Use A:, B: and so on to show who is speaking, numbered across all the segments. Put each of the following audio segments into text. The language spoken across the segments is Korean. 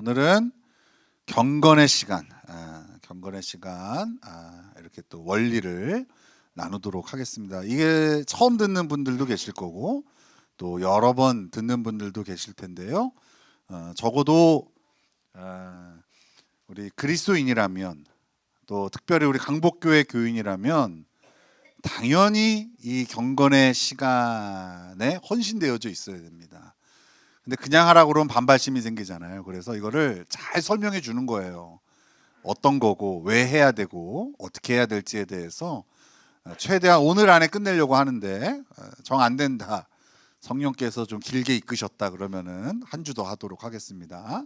A: 오늘은 경건의 시간, 이렇게 또 원리를 나누도록 하겠습니다. 이게 처음 듣는 분들도 계실 거고 또 여러 번 듣는 분들도 계실 텐데요. 적어도 우리 그리스도인이라면 또 특별히 우리 강복교회 교인이라면 당연히 이 경건의 시간에 헌신되어져 있어야 됩니다. 근데 그냥 하라고 그러면 반발심이 생기잖아요. 그래서 이거를 잘 설명해 주는 거예요. 어떤 거고 왜 해야 되고 어떻게 해야 될지에 대해서 최대한 오늘 안에 끝내려고 하는데 정 안 된다, 성령께서 좀 길게 이끄셨다 그러면은 한 주 더 하도록 하겠습니다.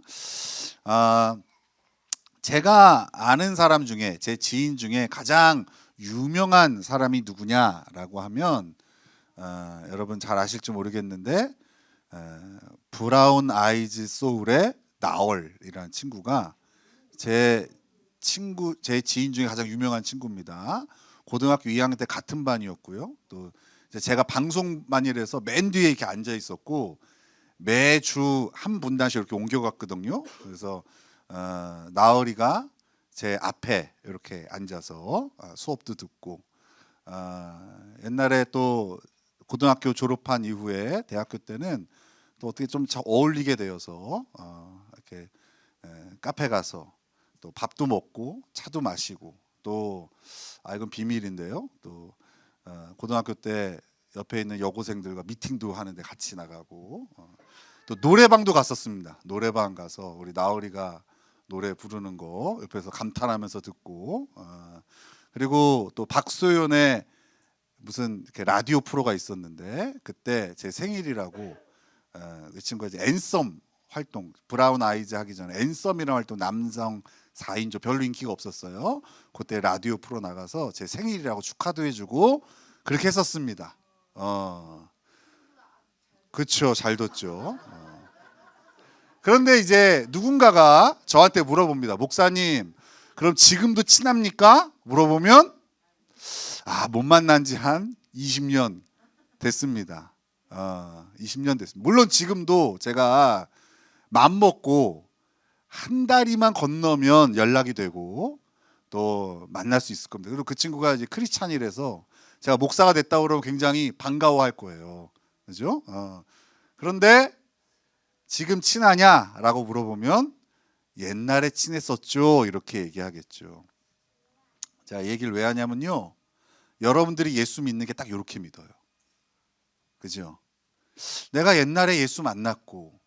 A: 제가 아는 사람 중에, 제 지인 중에 가장 유명한 사람이 누구냐라고 하면 여러분 잘 아실지 모르겠는데 브라운 아이즈 소울의 나얼이라는 친구가 제 지인 중에 가장 유명한 친구입니다. 고등학교 2학년 때 같은 반이었고요. 또 제가 방송반이라서 맨 뒤에 이렇게 앉아 있었고 매주 한 분단씩 이렇게 옮겨갔거든요. 그래서 나얼이가 제 앞에 이렇게 앉아서 수업도 듣고 옛날에 또 고등학교 졸업한 이후에 대학교 때는 또 어떻게 좀 어울리게 되어서 이렇게 카페 가서 또 밥도 먹고 차도 마시고 또 이건 비밀인데요. 또 고등학교 때 옆에 있는 여고생들과 미팅도 하는데 같이 나가고 또 노래방도 갔었습니다. 노래방 가서 우리 나얼이가 노래 부르는 거 옆에서 감탄하면서 듣고 그리고 또 박소연의 무슨 이렇게 라디오 프로가 있었는데 그때 제 생일이라고 그 친구가 이제 앤썸 활동, 브라운 아이즈 하기 전에 앤썸이라는 활동, 남성 4인조 별로 인기가 없었어요. 그때 라디오 프로 나가서 제 생일이라고 축하도 해주고 그렇게 했었습니다. 그렇죠, 잘 뒀죠. 그런데 이제 누군가가 저한테 물어봅니다. 목사님, 그럼 지금도 친합니까? 물어보면 못 만난 지 한 20년 됐습니다. 20년 됐습니다. 물론 지금도 제가 맘 먹고 한 다리만 건너면 연락이 되고 또 만날 수 있을 겁니다. 그리고 그 친구가 이제 크리스찬이라서 제가 목사가 됐다고 그러면 굉장히 반가워할 거예요. 그죠? 그런데 지금 친하냐라고 물어보면 옛날에 친했었죠, 이렇게 얘기하겠죠. 자, 얘기를 왜 하냐면요, 여러분들이 예수 믿는 게 딱 이렇게 믿어요. 그죠? 내가 옛날에 예수 만났고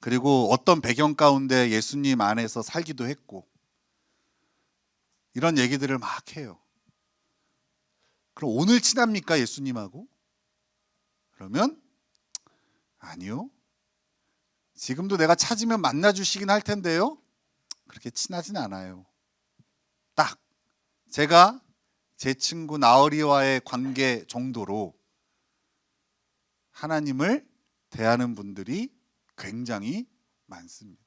A: 그리고 어떤 배경 가운데 예수님 안에서 살기도 했고 이런 얘기들을 막 해요. 그럼 오늘 친합니까, 예수님하고? 그러면 아니요. 지금도 내가 찾으면 만나주시긴 할 텐데요, 그렇게 친하진 않아요. 딱 제가 제 친구 나얼이와의 관계 정도로 하나님을 대하는 분들이 굉장히 많습니다.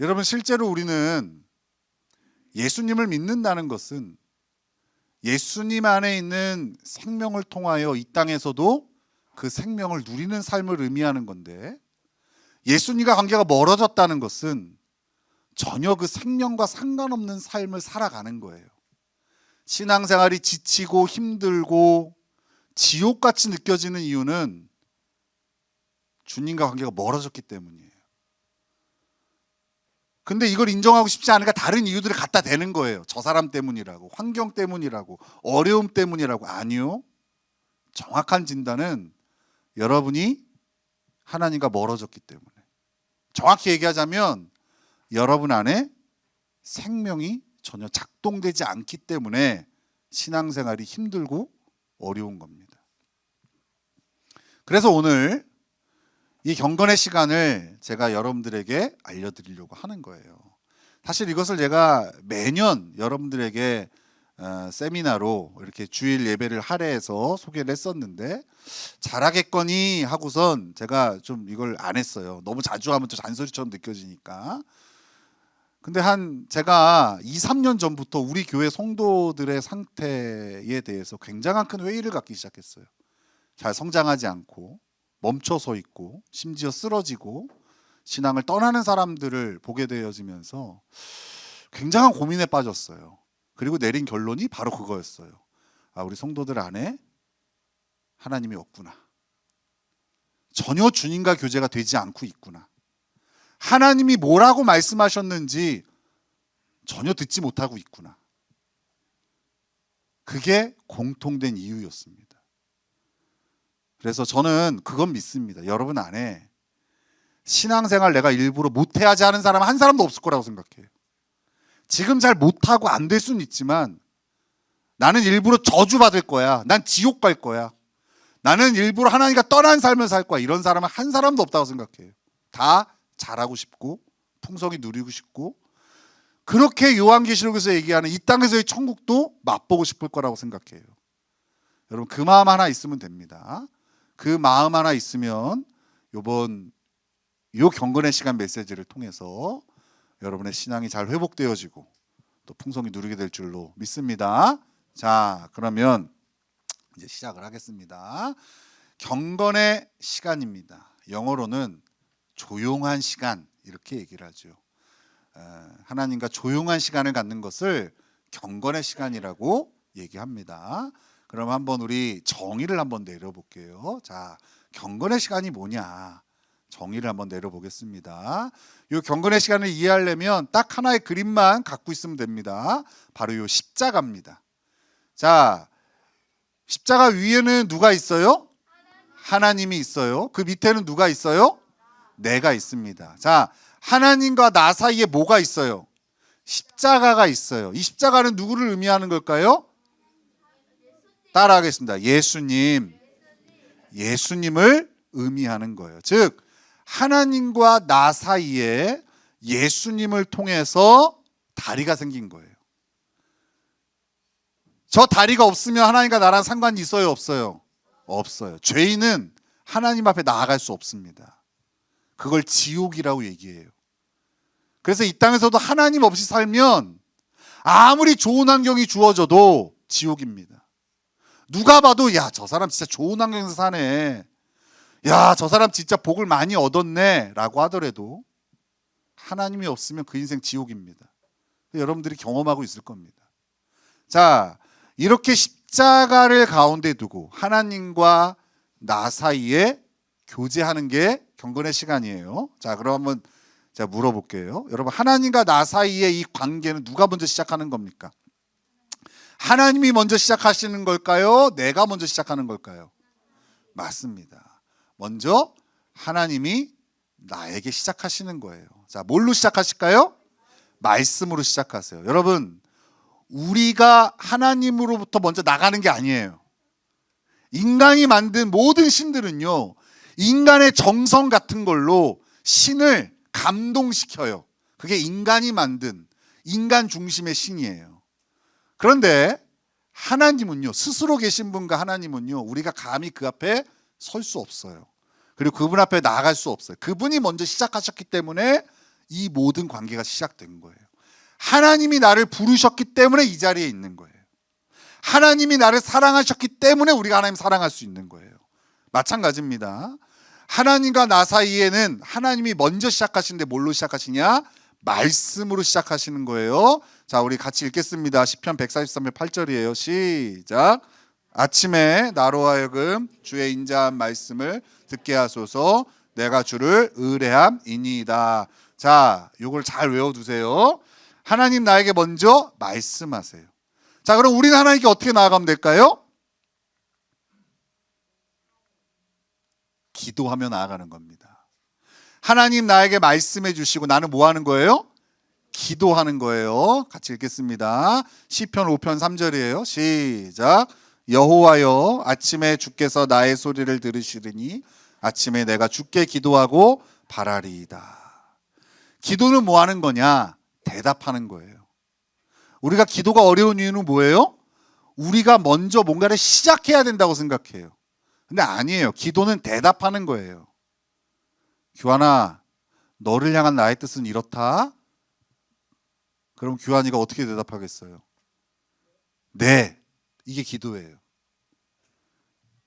A: 여러분, 실제로 우리는 예수님을 믿는다는 것은 예수님 안에 있는 생명을 통하여 이 땅에서도 그 생명을 누리는 삶을 의미하는 건데, 예수님과 관계가 멀어졌다는 것은 전혀 그 생명과 상관없는 삶을 살아가는 거예요. 신앙생활이 지치고 힘들고 지옥같이 느껴지는 이유는 주님과 관계가 멀어졌기 때문이에요. 근데 이걸 인정하고 싶지 않으니까 다른 이유들을 갖다 대는 거예요. 저 사람 때문이라고, 환경 때문이라고, 어려움 때문이라고. 아니요. 정확한 진단은 여러분이 하나님과 멀어졌기 때문에, 정확히 얘기하자면 여러분 안에 생명이 전혀 작동되지 않기 때문에 신앙생활이 힘들고 어려운 겁니다. 그래서 오늘 이 경건의 시간을 제가 여러분들에게 알려드리려고 하는 거예요. 사실 이것을 제가 매년 여러분들에게 세미나로 이렇게 주일 예배를 할애해서 소개를 했었는데 잘하겠거니 하고선 제가 좀 이걸 안 했어요. 너무 자주 하면 또 잔소리처럼 느껴지니까. 근데 제가 2, 3년 전부터 우리 교회 성도들의 상태에 대해서 굉장한 큰 회의를 갖기 시작했어요. 잘 성장하지 않고 멈춰서 있고 심지어 쓰러지고 신앙을 떠나는 사람들을 보게 되어지면서 굉장한 고민에 빠졌어요. 그리고 내린 결론이 바로 그거였어요. 아, 우리 성도들 안에 하나님이 없구나. 전혀 주님과 교제가 되지 않고 있구나. 하나님이 뭐라고 말씀하셨는지 전혀 듣지 못하고 있구나. 그게 공통된 이유였습니다. 그래서 저는 그건 믿습니다. 여러분 안에 신앙생활 내가 일부러 못해야지 하는 사람 한 사람도 없을 거라고 생각해요. 지금 잘 못하고 안 될 수는 있지만 나는 일부러 저주받을 거야. 난 지옥 갈 거야. 나는 일부러 하나님과 떠난 삶을 살 거야. 이런 사람은 한 사람도 없다고 생각해요. 다 잘하고 싶고 풍성히 누리고 싶고 그렇게 요한계시록에서 얘기하는 이 땅에서의 천국도 맛보고 싶을 거라고 생각해요. 여러분 그 마음 하나 있으면 됩니다. 그 마음 하나 있으면 요번 요 경건의 시간 메시지를 통해서 여러분의 신앙이 잘 회복되어지고 또 풍성히 누리게 될 줄로 믿습니다. 자, 그러면 이제 시작을 하겠습니다. 경건의 시간입니다. 영어로는 조용한 시간 이렇게 얘기를 하죠. 하나님과 조용한 시간을 갖는 것을 경건의 시간이라고 얘기합니다. 그럼 한번 우리 정의를 한번 내려볼게요. 자, 경건의 시간이 뭐냐? 정의를 한번 내려보겠습니다. 이 경건의 시간을 이해하려면 딱 하나의 그림만 갖고 있으면 됩니다. 바로 이 십자가입니다. 자, 십자가 위에는 누가 있어요? 하나님이 있어요. 그 밑에는 누가 있어요? 내가 있습니다. 자, 하나님과 나 사이에 뭐가 있어요? 십자가가 있어요. 이 십자가는 누구를 의미하는 걸까요? 따라하겠습니다. 예수님을 의미하는 거예요. 즉 하나님과 나 사이에 예수님을 통해서 다리가 생긴 거예요. 저 다리가 없으면 하나님과 나랑 상관이 있어요, 없어요? 없어요. 죄인은 하나님 앞에 나아갈 수 없습니다. 그걸 지옥이라고 얘기해요. 그래서 이 땅에서도 하나님 없이 살면 아무리 좋은 환경이 주어져도 지옥입니다. 누가 봐도 야, 저 사람 진짜 좋은 환경에서 사네. 야, 저 사람 진짜 복을 많이 얻었네 라고 하더라도 하나님이 없으면 그 인생 지옥입니다. 여러분들이 경험하고 있을 겁니다. 자, 이렇게 십자가를 가운데 두고 하나님과 나 사이에 교제하는 게 경건의 시간이에요. 자, 그럼 한번 제가 물어볼게요. 여러분, 하나님과 나 사이의 이 관계는 누가 먼저 시작하는 겁니까? 하나님이 먼저 시작하시는 걸까요? 내가 먼저 시작하는 걸까요? 맞습니다. 먼저 하나님이 나에게 시작하시는 거예요. 자, 뭘로 시작하실까요? 말씀으로 시작하세요. 여러분, 우리가 하나님으로부터 먼저 나가는 게 아니에요. 인간이 만든 모든 신들은요, 인간의 정성 같은 걸로 신을 감동시켜요. 그게 인간이 만든 인간 중심의 신이에요. 그런데 하나님은요, 스스로 계신 분과 하나님은요, 우리가 감히 그 앞에 설 수 없어요. 그리고 그분 앞에 나아갈 수 없어요. 그분이 먼저 시작하셨기 때문에 이 모든 관계가 시작된 거예요. 하나님이 나를 부르셨기 때문에 이 자리에 있는 거예요. 하나님이 나를 사랑하셨기 때문에 우리가 하나님 사랑할 수 있는 거예요. 마찬가지입니다. 하나님과 나 사이에는 하나님이 먼저 시작하시는데 뭘로 시작하시냐? 말씀으로 시작하시는 거예요. 자, 우리 같이 읽겠습니다. 시편 143편 8절이에요. 시작. 아침에 나로 하여금 주의 인자한 말씀을 듣게 하소서. 내가 주를 의뢰함이니이다. 자, 요걸 잘 외워두세요. 하나님 나에게 먼저 말씀하세요. 자, 그럼 우리는 하나님께 어떻게 나아가면 될까요? 기도하며 나아가는 겁니다. 하나님 나에게 말씀해 주시고 나는 뭐 하는 거예요? 기도하는 거예요. 같이 읽겠습니다. 시편 5편 3절이에요. 시작. 여호와여, 아침에 주께서 나의 소리를 들으시리니 아침에 내가 주께 기도하고 바라리이다. 기도는 뭐 하는 거냐? 대답하는 거예요. 우리가 기도가 어려운 이유는 뭐예요? 우리가 먼저 뭔가를 시작해야 된다고 생각해요. 근데 아니에요. 기도는 대답하는 거예요. 규환아, 너를 향한 나의 뜻은 이렇다. 그럼 규환이가 어떻게 대답하겠어요? 네, 이게 기도예요.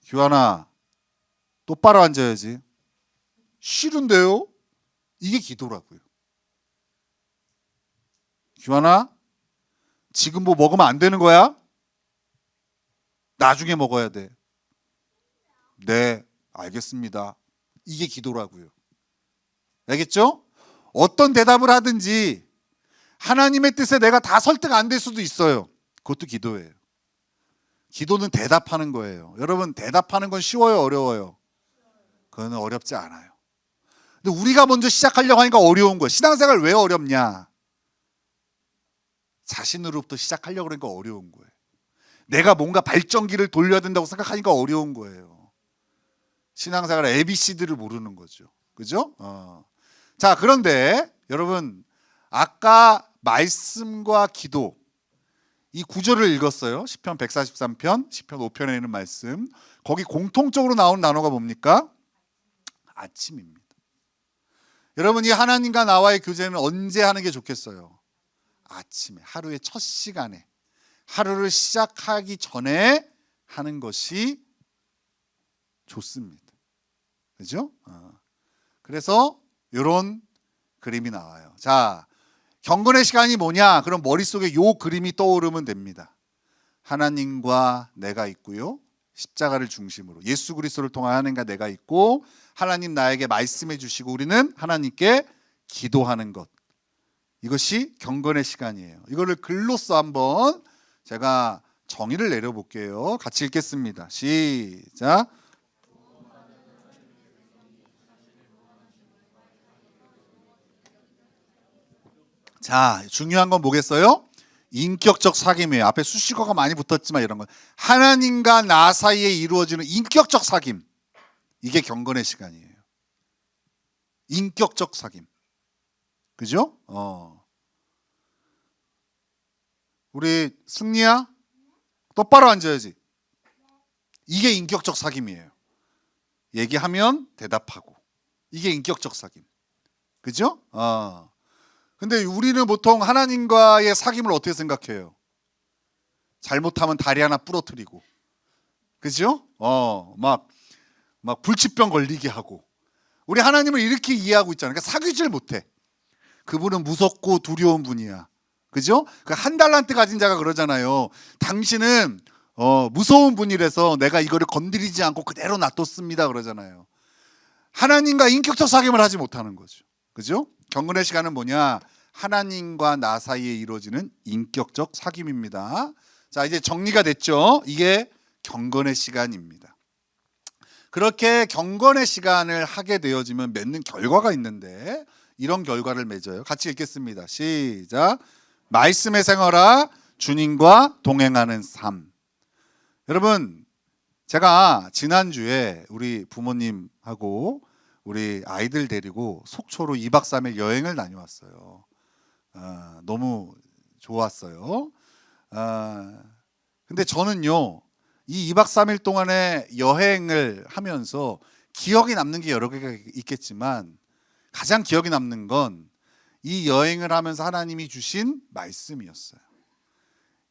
A: 규환아, 똑바로 앉아야지. 싫은데요? 이게 기도라고요. 규환아, 지금 뭐 먹으면 안 되는 거야? 나중에 먹어야 돼. 네, 알겠습니다. 이게 기도라고요. 알겠죠? 어떤 대답을 하든지 하나님의 뜻에 내가 다 설득 안 될 수도 있어요. 그것도 기도예요. 기도는 대답하는 거예요. 여러분, 대답하는 건 쉬워요, 어려워요? 그건 어렵지 않아요. 근데 우리가 먼저 시작하려고 하니까 어려운 거예요. 신앙생활 왜 어렵냐? 자신으로부터 시작하려고 그러니까 어려운 거예요. 내가 뭔가 발전기를 돌려야 된다고 생각하니까 어려운 거예요. 신앙생활 ABC들을 모르는 거죠. 그죠? 자, 그런데 여러분, 아까 말씀과 기도, 이 구절을 읽었어요. 시편 143편, 시편 5편에 있는 말씀. 거기 공통적으로 나오는 단어가 뭡니까? 아침입니다. 여러분, 이 하나님과 나와의 교제는 언제 하는 게 좋겠어요? 아침에, 하루의 첫 시간에, 하루를 시작하기 전에 하는 것이 좋습니다. 그죠? 그래서 이런 그림이 나와요. 자, 경건의 시간이 뭐냐? 그럼 머릿속에 요 그림이 떠오르면 됩니다. 하나님과 내가 있고요. 십자가를 중심으로 예수 그리스도를 통한 하나님과 내가 있고, 하나님 나에게 말씀해 주시고 우리는 하나님께 기도하는 것. 이것이 경건의 시간이에요. 이거를 글로써 한번 제가 정의를 내려볼게요. 같이 읽겠습니다. 시작. 자, 중요한 건 뭐겠어요? 인격적 사귐이에요. 앞에 수식어가 많이 붙었지만 이런 건 하나님과 나 사이에 이루어지는 인격적 사귐. 이게 경건의 시간이에요. 인격적 사귐. 그죠? 우리 승리야, 똑바로 앉아야지. 이게 인격적 사귐이에요. 얘기하면 대답하고. 이게 인격적 사귐. 그죠? 근데 우리는 보통 하나님과의 사귐을 어떻게 생각해요? 잘못하면 다리 하나 부러뜨리고, 그죠? 막 불치병 걸리게 하고. 우리 하나님을 이렇게 이해하고 있잖아요. 그러니까 사귀질 못해. 그분은 무섭고 두려운 분이야. 그죠? 그 한 달란트 가진 자가 그러잖아요. 당신은 무서운 분이라서 내가 이거를 건드리지 않고 그대로 놔뒀습니다. 그러잖아요. 하나님과 인격적 사귐을 하지 못하는 거죠. 그죠? 경건의 시간은 뭐냐? 하나님과 나 사이에 이루어지는 인격적 사귐입니다. 자, 이제 정리가 됐죠? 이게 경건의 시간입니다. 그렇게 경건의 시간을 하게 되어지면 맺는 결과가 있는데 이런 결과를 맺어요. 같이 읽겠습니다. 시작. 말씀의 생활아, 주님과 동행하는 삶. 여러분, 제가 지난주에 우리 부모님하고 우리 아이들 데리고 속초로 2박 3일 여행을 다녀왔어요. 너무 좋았어요. 근데 저는요, 이 2박 3일 동안의 여행을 하면서 기억에 남는 게 여러 개가 있겠지만 가장 기억에 남는 건 이 여행을 하면서 하나님이 주신 말씀이었어요.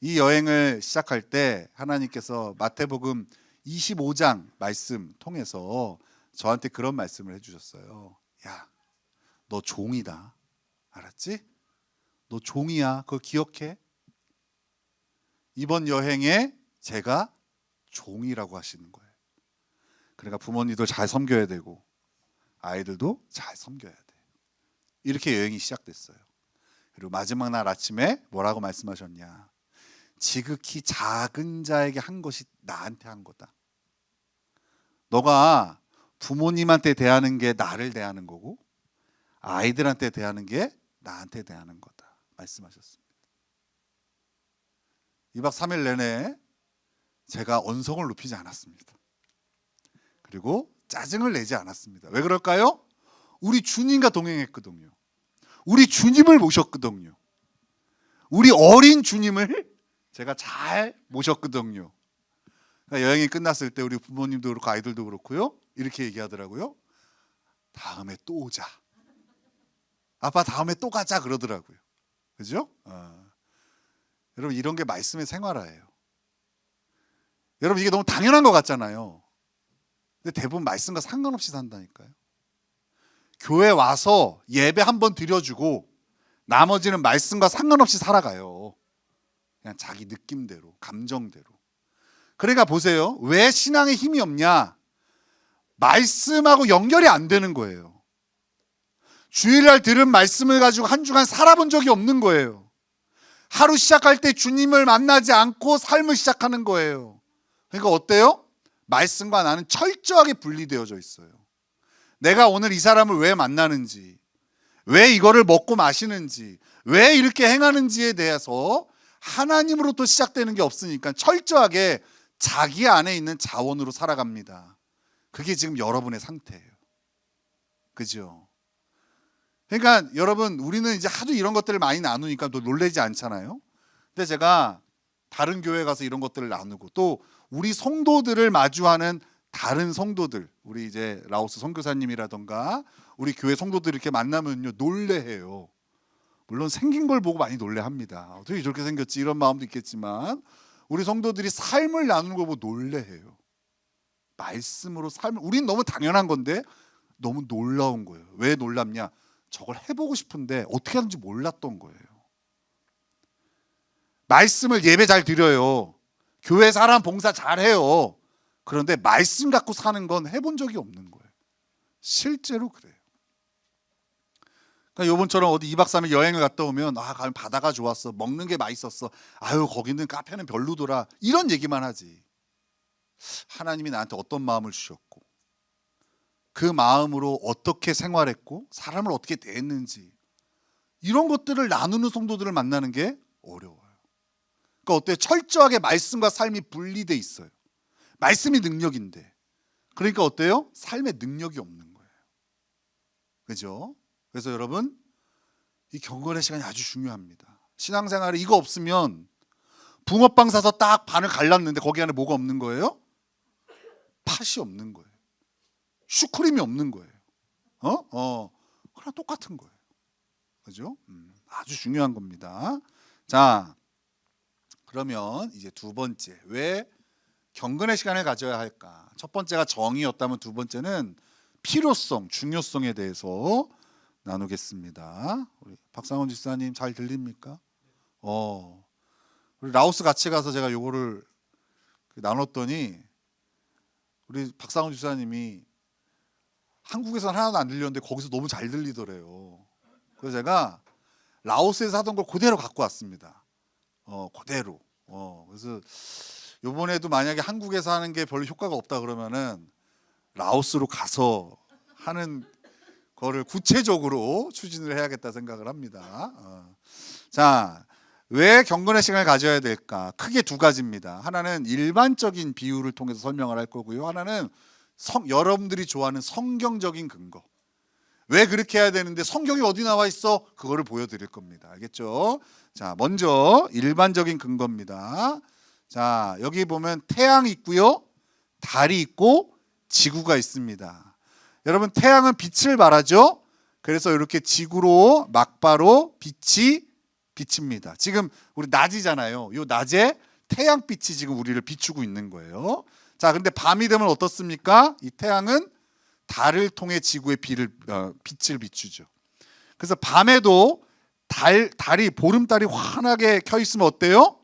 A: 이 여행을 시작할 때 하나님께서 마태복음 25장 말씀 통해서 저한테 그런 말씀을 해주셨어요. 야, 너 종이다. 알았지? 너 종이야. 그거 기억해? 이번 여행에 제가 종이라고 하시는 거예요. 그러니까 부모님도 잘 섬겨야 되고 아이들도 잘 섬겨야 돼. 이렇게 여행이 시작됐어요. 그리고 마지막 날 아침에 뭐라고 말씀하셨냐? 지극히 작은 자에게 한 것이 나한테 한 거다. 너가 부모님한테 대하는 게 나를 대하는 거고 아이들한테 대하는 게 나한테 대하는 거다. 말씀하셨습니다. 2박 3일 내내 제가 언성을 높이지 않았습니다. 그리고 짜증을 내지 않았습니다. 왜 그럴까요? 우리 주님과 동행했거든요. 우리 주님을 모셨거든요. 우리 어린 주님을 제가 잘 모셨거든요. 그러니까 여행이 끝났을 때 우리 부모님도 그렇고 아이들도 그렇고요. 이렇게 얘기하더라고요. 다음에 또 오자. 아빠 다음에 또 가자 그러더라고요. 그죠? 여러분 이런 게 말씀의 생활화예요. 여러분 이게 너무 당연한 것 같잖아요. 근데 대부분 말씀과 상관없이 산다니까요. 교회 와서 예배 한번 드려주고 나머지는 말씀과 상관없이 살아가요. 그냥 자기 느낌대로, 감정대로. 그러니까 보세요. 왜 신앙에 힘이 없냐? 말씀하고 연결이 안 되는 거예요. 주일날 들은 말씀을 가지고 한 주간 살아본 적이 없는 거예요. 하루 시작할 때 주님을 만나지 않고 삶을 시작하는 거예요. 그러니까 어때요? 말씀과 나는 철저하게 분리되어져 있어요. 내가 오늘 이 사람을 왜 만나는지, 왜 이거를 먹고 마시는지, 왜 이렇게 행하는지에 대해서 하나님으로부터 시작되는 게 없으니까 철저하게 자기 안에 있는 자원으로 살아갑니다. 그게 지금 여러분의 상태예요. 그죠? 그러니까 여러분, 우리는 이제 하도 이런 것들을 많이 나누니까 또 놀라지 않잖아요. 근데 제가 다른 교회 가서 이런 것들을 나누고 또 우리 성도들을 마주하는 다른 성도들, 우리 이제 라오스 선교사님이라던가 우리 교회 성도들 이렇게 만나면요 놀래해요. 물론 생긴 걸 보고 많이 놀래합니다. 어떻게 저렇게 생겼지 이런 마음도 있겠지만 우리 성도들이 삶을 나누는 걸 보고 놀래해요. 말씀으로 삶을, 우린 너무 당연한 건데 너무 놀라운 거예요. 왜 놀랍냐? 저걸 해보고 싶은데 어떻게 하는지 몰랐던 거예요. 말씀을 예배 잘 드려요. 교회 사람 봉사 잘해요. 그런데 말씀 갖고 사는 건 해본 적이 없는 거예요. 실제로 그래요. 그러니까 요번처럼 어디 2박 3일 여행을 갔다 오면 가면 바다가 좋았어, 먹는 게 맛있었어, 아유 거기는 카페는 별로더라, 이런 얘기만 하지. 하나님이 나한테 어떤 마음을 주셨고 그 마음으로 어떻게 생활했고 사람을 어떻게 대했는지 이런 것들을 나누는 성도들을 만나는 게 어려워요. 그러니까 어때요? 철저하게 말씀과 삶이 분리돼 있어요. 말씀이 능력인데, 그러니까 어때요? 삶의 능력이 없는 거예요. 그죠? 그래서 여러분, 이 경건의 시간이 아주 중요합니다. 신앙생활에 이거 없으면 붕어빵 사서 딱 반을 갈랐는데 거기 안에 뭐가 없는 거예요? 팥이 없는 거예요. 슈크림이 없는 거예요. 그랑 똑같은 거예요. 그죠? 아주 중요한 겁니다. 자, 그러면 이제 두 번째, 왜 경건의 시간을 가져야 할까? 첫 번째가 정의였다면 두 번째는 필요성, 중요성에 대해서 나누겠습니다. 우리 박상원 집사님 잘 들립니까? 우리 라오스 같이 가서 제가 요거를 나눴더니 우리 박상원 집사님이 한국에서는 하나도 안 들렸는데 거기서 너무 잘 들리더래요. 그래서 제가 라오스에서 하던 걸 그대로 갖고 왔습니다. 그대로. 그래서 이번에도 만약에 한국에서 하는 게 별로 효과가 없다 그러면은 라오스로 가서 하는 거를 구체적으로 추진을 해야겠다 생각을 합니다. 자, 왜 경건의 시간을 가져야 될까? 크게 두 가지입니다. 하나는 일반적인 비유를 통해서 설명을 할 거고요. 하나는 여러분들이 좋아하는 성경적인 근거. 왜 그렇게 해야 되는데 성경이 어디 나와 있어? 그거를 보여드릴 겁니다. 알겠죠? 자, 먼저 일반적인 근거입니다. 자, 여기 보면 태양이 있고요, 달이 있고 지구가 있습니다. 여러분, 태양은 빛을 발하죠. 그래서 이렇게 지구로 막바로 빛이 비칩니다. 지금 우리 낮이잖아요. 이 낮에 태양빛이 지금 우리를 비추고 있는 거예요. 자, 근데 밤이 되면 어떻습니까? 이 태양은 달을 통해 지구의 빛을 비추죠. 그래서 밤에도 달이, 보름달이 환하게 켜 있으면 어때요?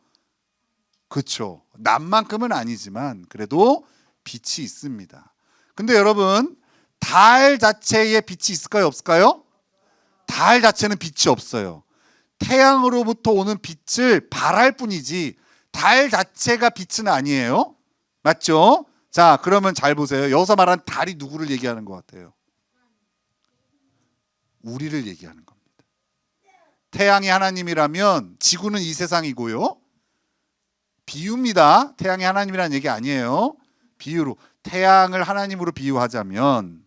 A: 그렇죠. 낮만큼은 아니지만 그래도 빛이 있습니다. 근데 여러분, 달 자체에 빛이 있을까요, 없을까요? 달 자체는 빛이 없어요. 태양으로부터 오는 빛을 발할 뿐이지 달 자체가 빛은 아니에요. 맞죠? 자, 그러면 잘 보세요. 여기서 말하는 달이 누구를 얘기하는 것 같아요? 우리를 얘기하는 겁니다. 태양이 하나님이라면 지구는 이 세상이고요. 비유입니다. 태양이 하나님이라는 얘기 아니에요. 비유로, 태양을 하나님으로 비유하자면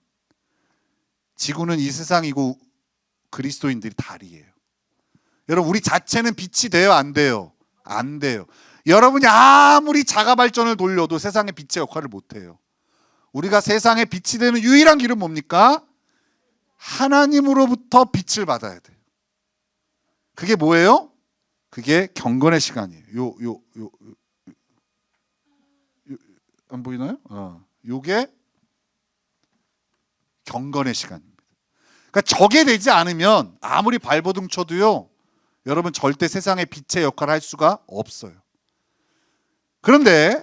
A: 지구는 이 세상이고 그리스도인들이 달이에요. 여러분, 우리 자체는 빛이 돼요, 안 돼요? 안 돼요. 여러분이 아무리 자가 발전을 돌려도 세상의 빛의 역할을 못 해요. 우리가 세상의 빛이 되는 유일한 길은 뭡니까? 하나님으로부터 빛을 받아야 돼요. 그게 뭐예요? 그게 경건의 시간이에요. 안 보이나요? 요게 경건의 시간입니다. 그러니까 저게 되지 않으면 아무리 발버둥 쳐도요, 여러분 절대 세상의 빛의 역할을 할 수가 없어요. 그런데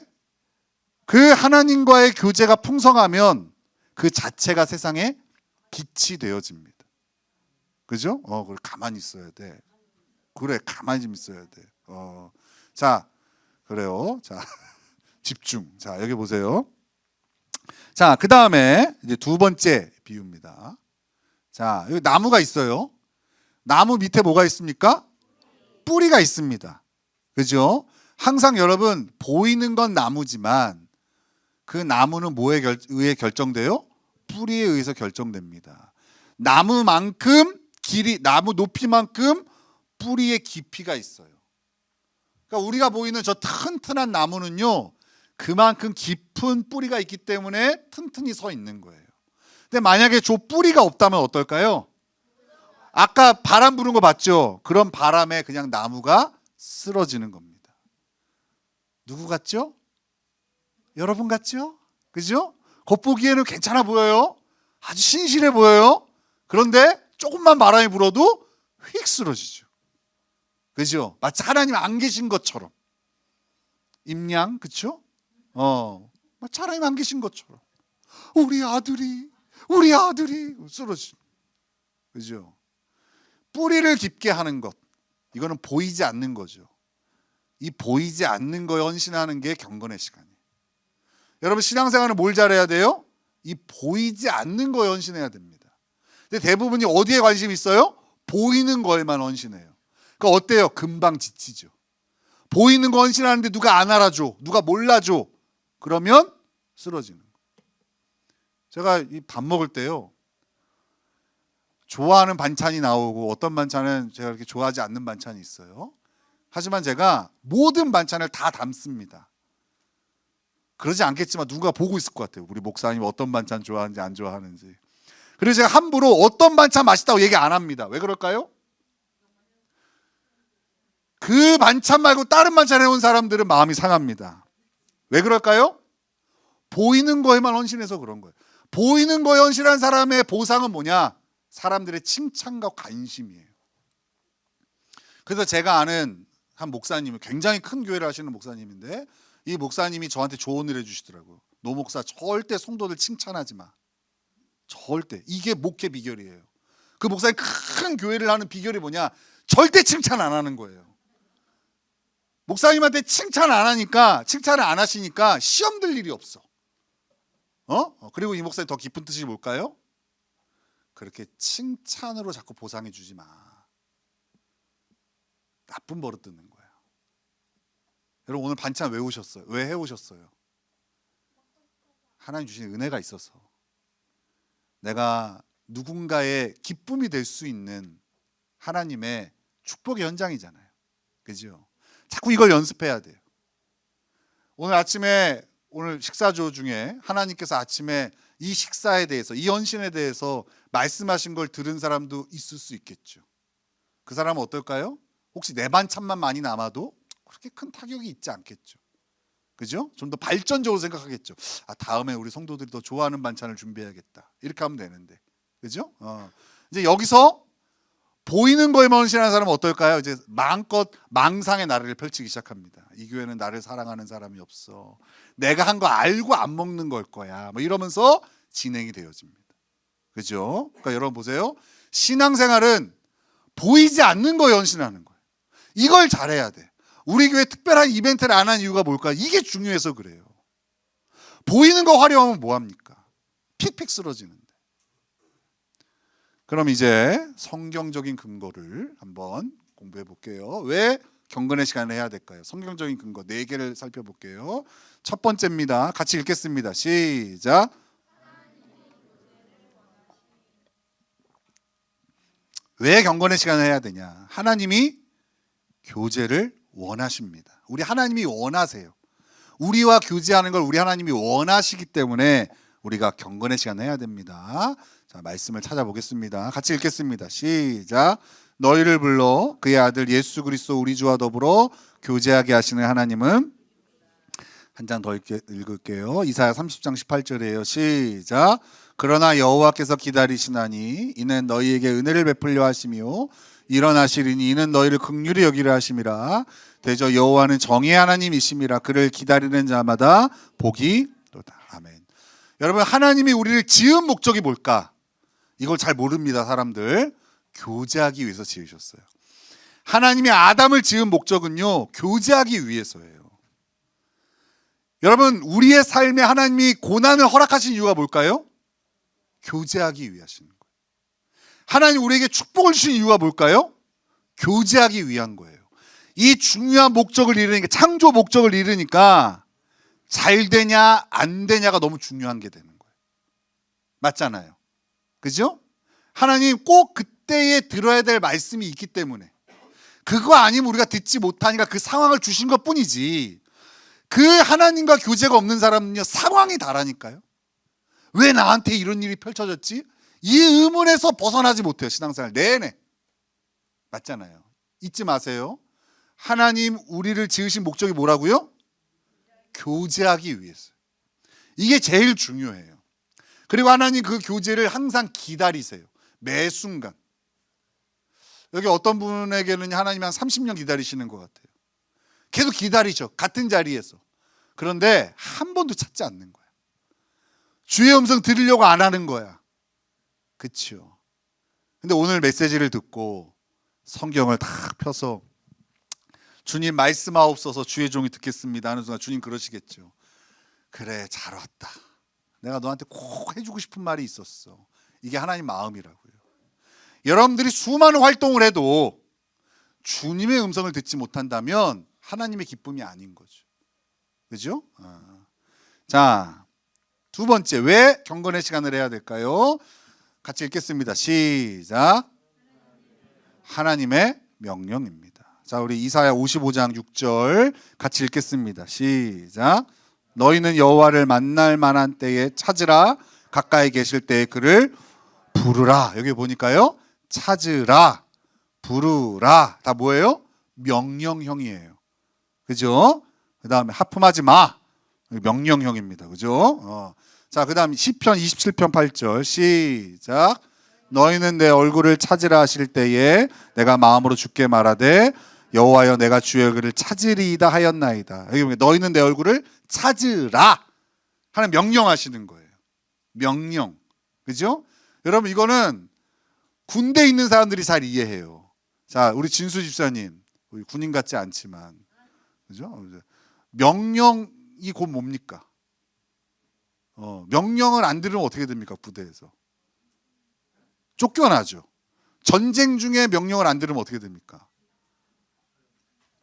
A: 그 하나님과의 교제가 풍성하면 그 자체가 세상의 빛이 되어집니다. 그죠? 그래, 가만히 있어야 돼. 그래, 가만히 좀 있어야 돼. 자, 그래요. 자, 집중. 자, 여기 보세요. 자, 그 다음에 이제 두 번째 비유입니다. 자, 여기 나무가 있어요. 나무 밑에 뭐가 있습니까? 뿌리가 있습니다. 그죠? 항상 여러분, 보이는 건 나무지만 그 나무는 뭐에 의해 결정돼요? 뿌리에 의해서 결정됩니다. 나무만큼 길이, 나무 높이만큼 뿌리의 깊이가 있어요. 그러니까 우리가 보이는 저 튼튼한 나무는요, 그만큼 깊은 뿌리가 있기 때문에 튼튼히 서 있는 거예요. 근데 만약에 저 뿌리가 없다면 어떨까요? 아까 바람 부는 거 봤죠? 그런 바람에 그냥 나무가 쓰러지는 겁니다. 누구 같죠? 여러분 같죠? 그죠? 겉보기에는 괜찮아 보여요. 아주 신실해 보여요. 그런데 조금만 바람이 불어도 휙 쓰러지죠. 그죠? 마치 하나님 안 계신 것처럼. 임양, 그쵸? 마치 하나님 안 계신 것처럼. 우리 아들이 쓰러지. 그죠? 뿌리를 깊게 하는 것. 이거는 보이지 않는 거죠. 이 보이지 않는 거에 헌신하는 게 경건의 시간이에요. 여러분, 신앙생활은 뭘 잘해야 돼요? 이 보이지 않는 거에 헌신해야 됩니다. 근데 대부분이 어디에 관심이 있어요? 보이는 거에만 헌신해요. 그러니까 어때요? 금방 지치죠. 보이는 거 헌신하는데 누가 안 알아줘, 누가 몰라줘, 그러면 쓰러지는 거예요. 제가 이 밥 먹을 때요, 좋아하는 반찬이 나오고 어떤 반찬은 제가 그렇게 좋아하지 않는 반찬이 있어요. 하지만 제가 모든 반찬을 다 담습니다. 그러지 않겠지만 누군가 보고 있을 것 같아요. 우리 목사님 어떤 반찬 좋아하는지 안 좋아하는지. 그래서 제가 함부로 어떤 반찬 맛있다고 얘기 안 합니다. 왜 그럴까요? 그 반찬 말고 다른 반찬 해온 사람들은 마음이 상합니다. 왜 그럴까요? 보이는 거에만 헌신해서 그런 거예요. 보이는 거에 헌신한 사람의 보상은 뭐냐? 사람들의 칭찬과 관심이에요. 그래서 제가 아는 한 목사님이, 굉장히 큰 교회를 하시는 목사님인데, 이 목사님이 저한테 조언을 해주시더라고요. 노 목사, 절대 성도들 칭찬하지 마. 절대. 이게 목회 비결이에요. 그 목사님 큰 교회를 하는 비결이 뭐냐? 절대 칭찬 안 하는 거예요. 목사님한테 칭찬 안 하니까, 칭찬을 안 하시니까 시험 들 일이 없어. 그리고 이 목사님 더 깊은 뜻이 뭘까요? 그렇게 칭찬으로 자꾸 보상해 주지 마. 나쁜 버릇 듣는 거야. 여러분, 오늘 반찬 왜 오셨어요? 왜 해오셨어요? 하나님 주신 은혜가 있어서, 내가 누군가의 기쁨이 될 수 있는 하나님의 축복의 현장이잖아요. 그죠? 자꾸 이걸 연습해야 돼요. 오늘 아침에, 오늘 식사조 중에 하나님께서 아침에 이 식사에 대해서, 이 헌신에 대해서 말씀하신 걸 들은 사람도 있을 수 있겠죠. 그 사람은 어떨까요? 혹시 내 반찬만 많이 남아도 그렇게 큰 타격이 있지 않겠죠. 그죠? 좀 더 발전적으로 생각하겠죠. 다음에 우리 성도들이 더 좋아하는 반찬을 준비해야겠다. 이렇게 하면 되는데. 그죠? 이제 여기서 보이는 거에만 헌신하는 사람은 어떨까요? 이제 마음껏 망상의 나래를 펼치기 시작합니다. 이 교회는 나를 사랑하는 사람이 없어. 내가 한 거 알고 안 먹는 걸 거야. 뭐 이러면서 진행이 되어집니다. 그죠? 그러니까 여러분 보세요. 신앙생활은 보이지 않는 거에 헌신하는 거예요. 이걸 잘해야 돼. 우리 교회 특별한 이벤트를 안 한 이유가 뭘까? 이게 중요해서 그래요. 보이는 거 활용하면 뭐합니까? 픽픽 쓰러지는데. 그럼 이제 성경적인 근거를 한번 공부해 볼게요. 왜 경건의 시간을 해야 될까요? 성경적인 근거 4개를 살펴볼게요. 첫 번째입니다. 같이 읽겠습니다. 시작. 왜 경건의 시간을 해야 되냐? 하나님이 교제를 원하십니다. 우리 하나님이 원하세요. 우리와 교제하는 걸 우리 하나님이 원하시기 때문에 우리가 경건의 시간을 해야 됩니다. 자, 말씀을 찾아보겠습니다. 같이 읽겠습니다. 시작. 너희를 불러 그의 아들 예수 그리스도 우리 주와 더불어 교제하게 하시는 하나님은 한 장 더 읽을게요. 이사야 30장 18절이에요. 시작. 그러나 여호와께서 기다리시나니 이는 너희에게 은혜를 베풀려 하시며 일어나시리니 이는 너희를 긍휼히 여기려 하심이라. 대저 여호와는 정의 하나님이심이라. 그를 기다리는 자마다 복이 또다. 아멘. 여러분, 하나님이 우리를 지은 목적이 뭘까? 이걸 잘 모릅니다, 사람들. 교제하기 위해서 지으셨어요. 하나님이 아담을 지은 목적은요, 교제하기 위해서예요. 여러분, 우리의 삶에 하나님이 고난을 허락하신 이유가 뭘까요? 교제하기 위하시는 거예요. 하나님 우리에게 축복을 주신 이유가 뭘까요? 교제하기 위한 거예요. 이 중요한 목적을 이루니까, 창조 목적을 이루니까 잘 되냐 안 되냐가 너무 중요한 게 되는 거예요. 맞잖아요. 그죠? 하나님 꼭 그때에 들어야 될 말씀이 있기 때문에, 그거 아니면 우리가 듣지 못하니까 그 상황을 주신 것 뿐이지, 그 하나님과 교제가 없는 사람은요, 상황이 다라니까요. 왜 나한테 이런 일이 펼쳐졌지? 이 의문에서 벗어나지 못해요, 신앙생활 내내. 맞잖아요. 잊지 마세요. 하나님 우리를 지으신 목적이 뭐라고요? 교제하기 위해서. 이게 제일 중요해요. 그리고 하나님 그 교제를 항상 기다리세요. 매 순간. 여기 어떤 분에게는 하나님이 한 30년 기다리시는 것 같아요. 계속 기다리죠. 같은 자리에서. 그런데 한 번도 찾지 않는 거야. 주의 음성 들으려고 안 하는 거야. 그렇죠. 근데 오늘 메시지를 듣고 성경을 다 펴서 주님 말씀하옵소서, 주의 종이 듣겠습니다 하는 순간 주님 그러시겠죠. 그래, 잘 왔다. 내가 너한테 꼭 해주고 싶은 말이 있었어. 이게 하나님 마음이라고요. 여러분들이 수많은 활동을 해도 주님의 음성을 듣지 못한다면 하나님의 기쁨이 아닌 거죠. 그죠? 자, 두 번째, 왜 경건의 시간을 해야 될까요? 같이 읽겠습니다. 시작. 하나님의 명령입니다. 자, 우리 이사야 55장 6절 같이 읽겠습니다. 시작. 너희는 여호와를 만날 만한 때에 찾으라. 가까이 계실 때에 그를 부르라. 여기 보니까요, 찾으라, 부르라, 다 뭐예요? 명령형이에요. 그죠? 그 다음에 하품하지 마, 명령형입니다. 그죠? 자, 그 다음 시편 27편 8절 시작. 너희는 내 얼굴을 찾으라 하실 때에 내가 마음으로 주께 말하되 여호와여 내가 주의 얼굴을 찾으리이다 하였나이다. 여기 보면 너희는 내 얼굴을 찾으라 하는 명령하시는 거예요. 명령. 그죠? 여러분, 이거는 군대에 있는 사람들이 잘 이해해요. 자, 우리 진수 집사님, 우리 군인 같지 않지만, 그죠? 명령이 곧 뭡니까? 명령을 안 들으면 어떻게 됩니까? 부대에서 쫓겨나죠. 전쟁 중에 명령을 안 들으면 어떻게 됩니까?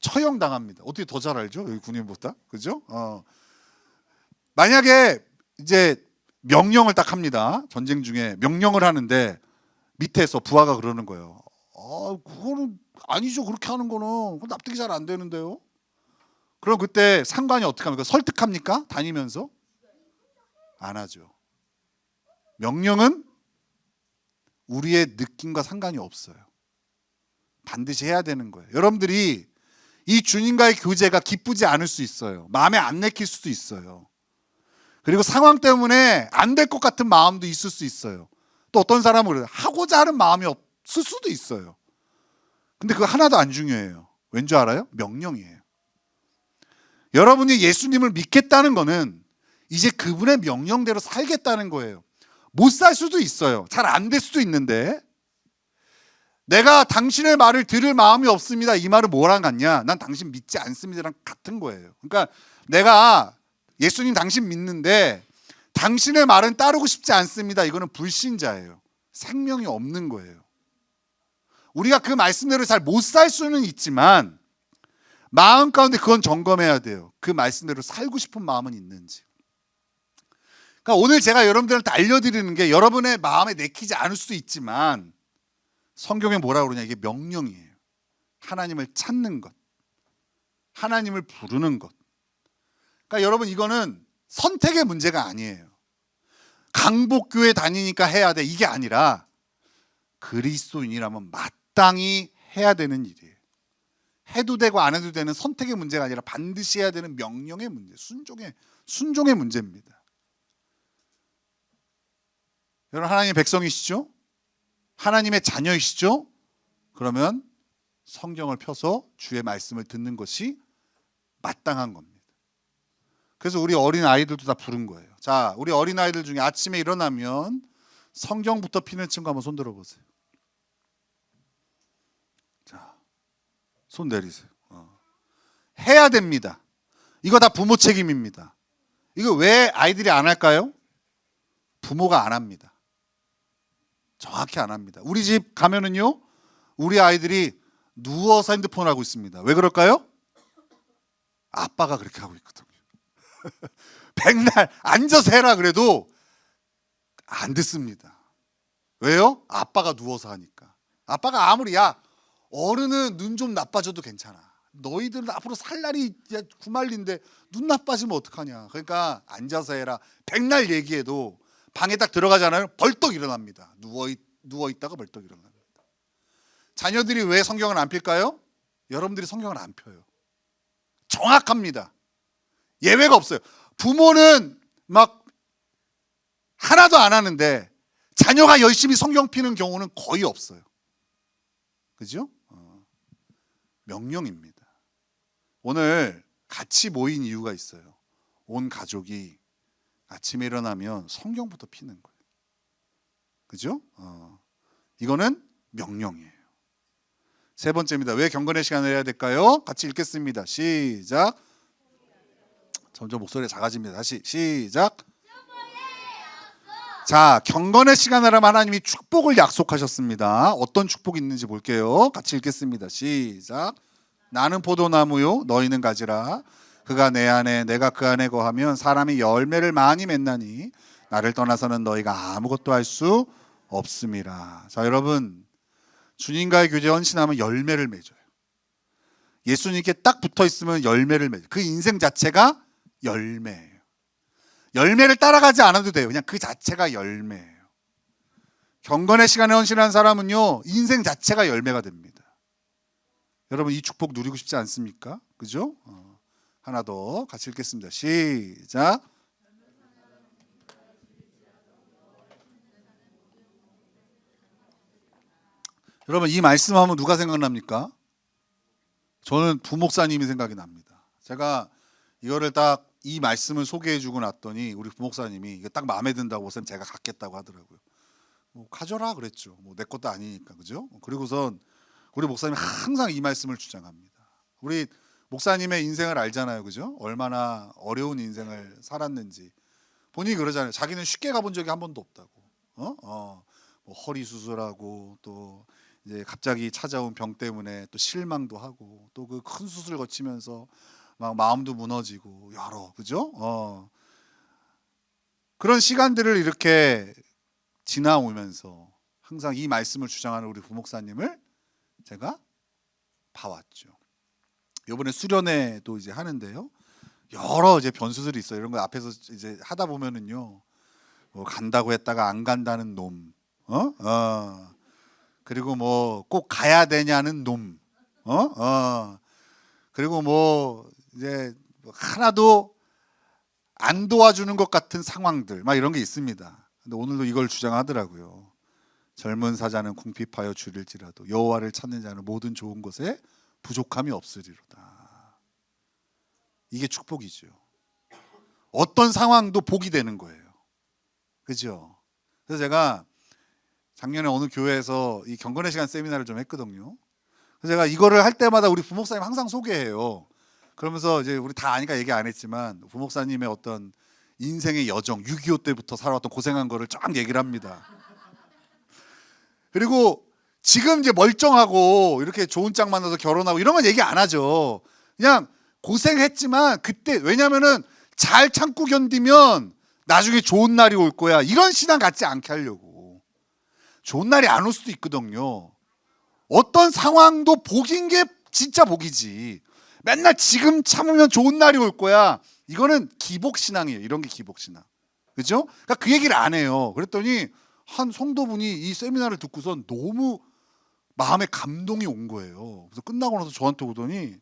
A: 처형당합니다. 어떻게 더 잘 알죠? 여기 군인보다. 그죠? 만약에 이제 명령을 딱 합니다. 전쟁 중에 명령을 하는데 밑에서 부하가 그러는 거예요. 그거는 아니죠. 그렇게 하는 거는 납득이 잘 안 되는데요. 그럼 그때 상관이 어떻게 합니까? 설득합니까? 다니면서? 안 하죠. 명령은 우리의 느낌과 상관이 없어요. 반드시 해야 되는 거예요. 여러분들이 이 주님과의 교제가 기쁘지 않을 수 있어요. 마음에 안 내킬 수도 있어요. 그리고 상황 때문에 안 될 것 같은 마음도 있을 수 있어요. 또 어떤 사람은 그래요. 하고자 하는 마음이 없을 수도 있어요. 근데 그거 하나도 안 중요해요. 왠 줄 알아요? 명령이에요. 여러분이 예수님을 믿겠다는 거는 이제 그분의 명령대로 살겠다는 거예요. 못 살 수도 있어요. 잘 안 될 수도 있는데, 내가 당신의 말을 들을 마음이 없습니다, 이 말은 뭐랑 같냐? 난 당신 믿지 않습니다랑 같은 거예요. 그러니까 내가 예수님 당신 믿는데 당신의 말은 따르고 싶지 않습니다, 이거는 불신자예요. 생명이 없는 거예요. 우리가 그 말씀대로 잘 못 살 수는 있지만 마음 가운데 그건 점검해야 돼요. 그 말씀대로 살고 싶은 마음은 있는지. 그러니까 오늘 제가 여러분들한테 알려드리는 게 여러분의 마음에 내키지 않을 수도 있지만 성경에 뭐라고 그러냐, 이게 명령이에요. 하나님을 찾는 것, 하나님을 부르는 것. 그러니까 여러분, 이거는 선택의 문제가 아니에요. 강복교회 다니니까 해야 돼, 이게 아니라 그리스도인이라면 마땅히 해야 되는 일이에요. 해도 되고 안 해도 되는 선택의 문제가 아니라 반드시 해야 되는 명령의 문제, 순종의 문제입니다. 여러분, 하나님의 백성이시죠? 하나님의 자녀이시죠? 그러면 성경을 펴서 주의 말씀을 듣는 것이 마땅한 겁니다. 그래서 우리 어린 아이들도 다 부른 거예요. 자, 우리 어린 아이들 중에 아침에 일어나면 성경부터 피는 친구 한번 손 들어보세요. 자, 손 내리세요. 해야 됩니다. 이거 다 부모 책임입니다. 이거 왜 아이들이 안 할까요? 부모가 안 합니다. 정확히 안 합니다. 우리 집 가면은요, 우리 아이들이 누워서 핸드폰 하고 있습니다. 왜 그럴까요? 아빠가 그렇게 하고 있거든요. 백날 앉아서 해라 그래도 안 듣습니다. 왜요? 아빠가 누워서 하니까. 아빠가 아무리 어른은 눈 좀 나빠져도 괜찮아. 너희들은 앞으로 살 날이 구말린데 눈 나빠지면 어떡하냐. 그러니까 앉아서 해라. 백날 얘기해도 방에 딱 들어가잖아요. 벌떡 일어납니다. 누워 있다가 벌떡 일어납니다. 자녀들이 왜 성경을 안 필까요? 여러분들이 성경을 안 펴요. 정확합니다. 예외가 없어요. 부모는 막 하나도 안 하는데 자녀가 열심히 성경 피는 경우는 거의 없어요. 그죠? 명령입니다. 오늘 같이 모인 이유가 있어요. 온 가족이 아침에 일어나면 성경부터 피는 거예요. 그죠? 이거는 명령이에요. 세 번째입니다. 왜 경건의 시간을 해야 될까요? 같이 읽겠습니다. 시작. 점점 목소리가 작아집니다. 다시 시작. 자, 경건의 시간을 하면 하나님이 축복을 약속하셨습니다. 어떤 축복이 있는지 볼게요. 같이 읽겠습니다. 시작. 나는 포도나무요 너희는 가지라. 그가 내 안에 내가 그 안에 거하면 사람이 열매를 많이 맺나니 나를 떠나서는 너희가 아무것도 할 수 없음이라. 자, 여러분, 주님과의 교제 헌신하면 열매를 맺어요. 예수님께 딱 붙어 있으면 열매를 맺어요. 그 인생 자체가 열매예요. 열매를 따라가지 않아도 돼요. 그냥 그 자체가 열매예요. 경건의 시간에 헌신한 사람은요, 인생 자체가 열매가 됩니다. 여러분, 이 축복 누리고 싶지 않습니까? 그죠? 하나 더 같이 읽겠습니다. 시작. 여러분, 이 말씀하면 누가 생각납니까? 저는 부목사님이 생각이 납니다. 제가 이거를 딱 이 말씀을 소개해주고 났더니 우리 부목사님이 이게 딱 마음에 든다고 해서 제가 갖겠다고 하더라고요. 가져라 그랬죠. 내 것도 아니니까. 그죠? 그리고선 우리 목사님이 항상 이 말씀을 주장합니다. 우리 목사님의 인생을 알잖아요. 그죠? 얼마나 어려운 인생을 살았는지. 본인이 그러잖아요. 자기는 쉽게 가본 적이 한 번도 없다고. 뭐 허리 수술하고 또 이제 갑자기 찾아온 병 때문에 또 실망도 하고 또 그 큰 수술 거치면서 막 마음도 무너지고 여러, 그죠? 그런 시간들을 이렇게 지나오면서 항상 이 말씀을 주장하는 우리 부목사님을 제가 봐왔죠. 이번에 수련회도 이제 하는데요. 여러 이제 변수들이 있어요. 이런 거 앞에서 이제 하다 보면은요, 뭐 간다고 했다가 안 간다는 놈, 그리고 뭐 꼭 가야 되냐는 놈, 그리고 뭐 이제 하나도 안 도와주는 것 같은 상황들, 막 이런 게 있습니다. 근데 오늘도 이걸 주장하더라고요. 젊은 사자는 궁핍하여 줄일지라도 여호와를 찾는 자는 모든 좋은 것에 부족함이 없으리로다. 이게 축복이죠. 어떤 상황도 복이 되는 거예요. 그죠? 그래서 제가 작년에 어느 교회에서 이 경건의 시간 세미나를 좀 했거든요. 그래서 제가 이거를 할 때마다 우리 부목사님 항상 소개해요. 그러면서 이제 우리 다 아니까 얘기 안 했지만 부목사님의 어떤 인생의 여정, 6.25 때부터 살아왔던 고생한 거를 쫙 얘기를 합니다. 그리고 지금 이제 멀쩡하고 이렇게 좋은 짝 만나서 결혼하고 이런 건 얘기 안 하죠. 그냥 고생했지만 그때, 왜냐면은 잘 참고 견디면 나중에 좋은 날이 올 거야, 이런 신앙 갖지 않게 하려고. 좋은 날이 안 올 수도 있거든요. 어떤 상황도 복인 게 진짜 복이지. 맨날 지금 참으면 좋은 날이 올 거야, 이거는 기복신앙이에요. 이런 게 기복신앙. 그죠? 그러니까 그 얘기를 안 해요. 그랬더니 한 성도분이 이 세미나를 듣고선 너무 마음에 감동이 온 거예요. 그래서 끝나고 나서 저한테 오더니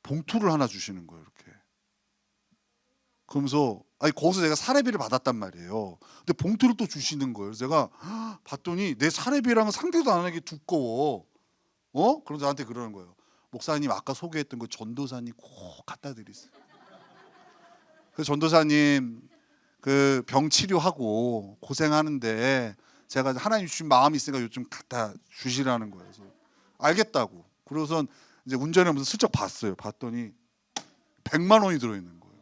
A: 봉투를 하나 주시는 거예요. 이렇게. 그러면서 아니 거기서 제가 사례비를 받았단 말이에요. 근데 봉투를 또 주시는 거예요. 그래서 제가 봤더니 내 사례비랑은 상대도 안 하게 두꺼워. 그래서 저한테 그러는 거예요. 목사님 아까 소개했던 그 전도사님 꼭 갖다 드리세요. 그래서 전도사님 그 병 치료하고 고생하는데 제가 하나님 주신 마음이 있으니까 요즘 갖다 주시라는 거예요. 그래서 알겠다고. 그래서 이제 운전하면서 슬쩍 봤어요. 봤더니 100만 원이 들어있는 거예요.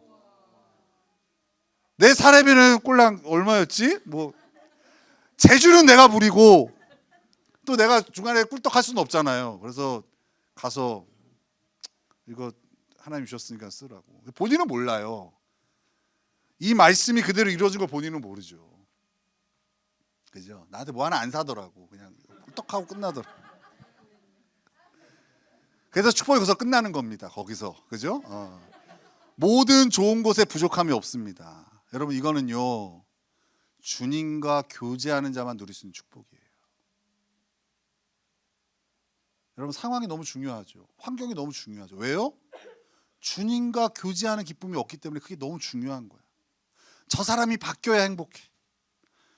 A: 내 사례비는 꼴랑 얼마였지? 뭐 제주는 내가 부리고 또 내가 중간에 꿀떡할 수는 없잖아요. 그래서 가서 이거 하나님 주셨으니까 쓰라고. 본인은 몰라요. 이 말씀이 그대로 이루어진 걸 본인은 모르죠. 그죠? 나한테 뭐 하나 안 사더라고. 그냥 꿀떡하고 끝나더라고. 그래서 축복이 거기서 끝나는 겁니다. 거기서. 그죠? 모든 좋은 곳에 부족함이 없습니다. 여러분 이거는요. 주님과 교제하는 자만 누릴 수 있는 축복이에요. 여러분 상황이 너무 중요하죠. 환경이 너무 중요하죠. 왜요? 주님과 교제하는 기쁨이 없기 때문에 그게 너무 중요한 거야. 저 사람이 바뀌어야 행복해.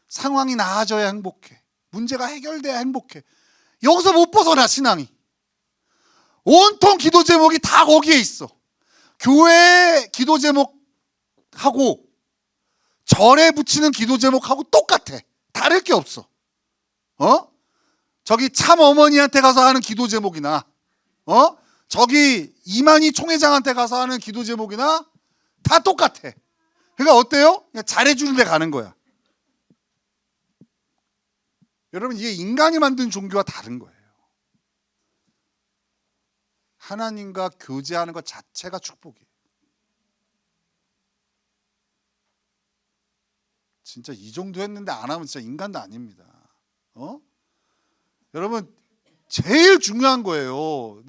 A: 상황이 나아져야 행복해. 문제가 해결돼야 행복해. 여기서 못 벗어나 신앙이. 온통 기도 제목이 다 거기에 있어. 교회 기도 제목하고 절에 붙이는 기도 제목하고 똑같아. 다를 게 없어. 저기 참 어머니한테 가서 하는 기도 제목이나 저기 이만희 총회장한테 가서 하는 기도 제목이나 다 똑같아. 그러니까 어때요? 그냥 잘해주는 데 가는 거야. 여러분 이게 인간이 만든 종교와 다른 거예요. 하나님과 교제하는 것 자체가 축복이에요. 진짜 이 정도 했는데 안 하면 진짜 인간도 아닙니다. 여러분 제일 중요한 거예요.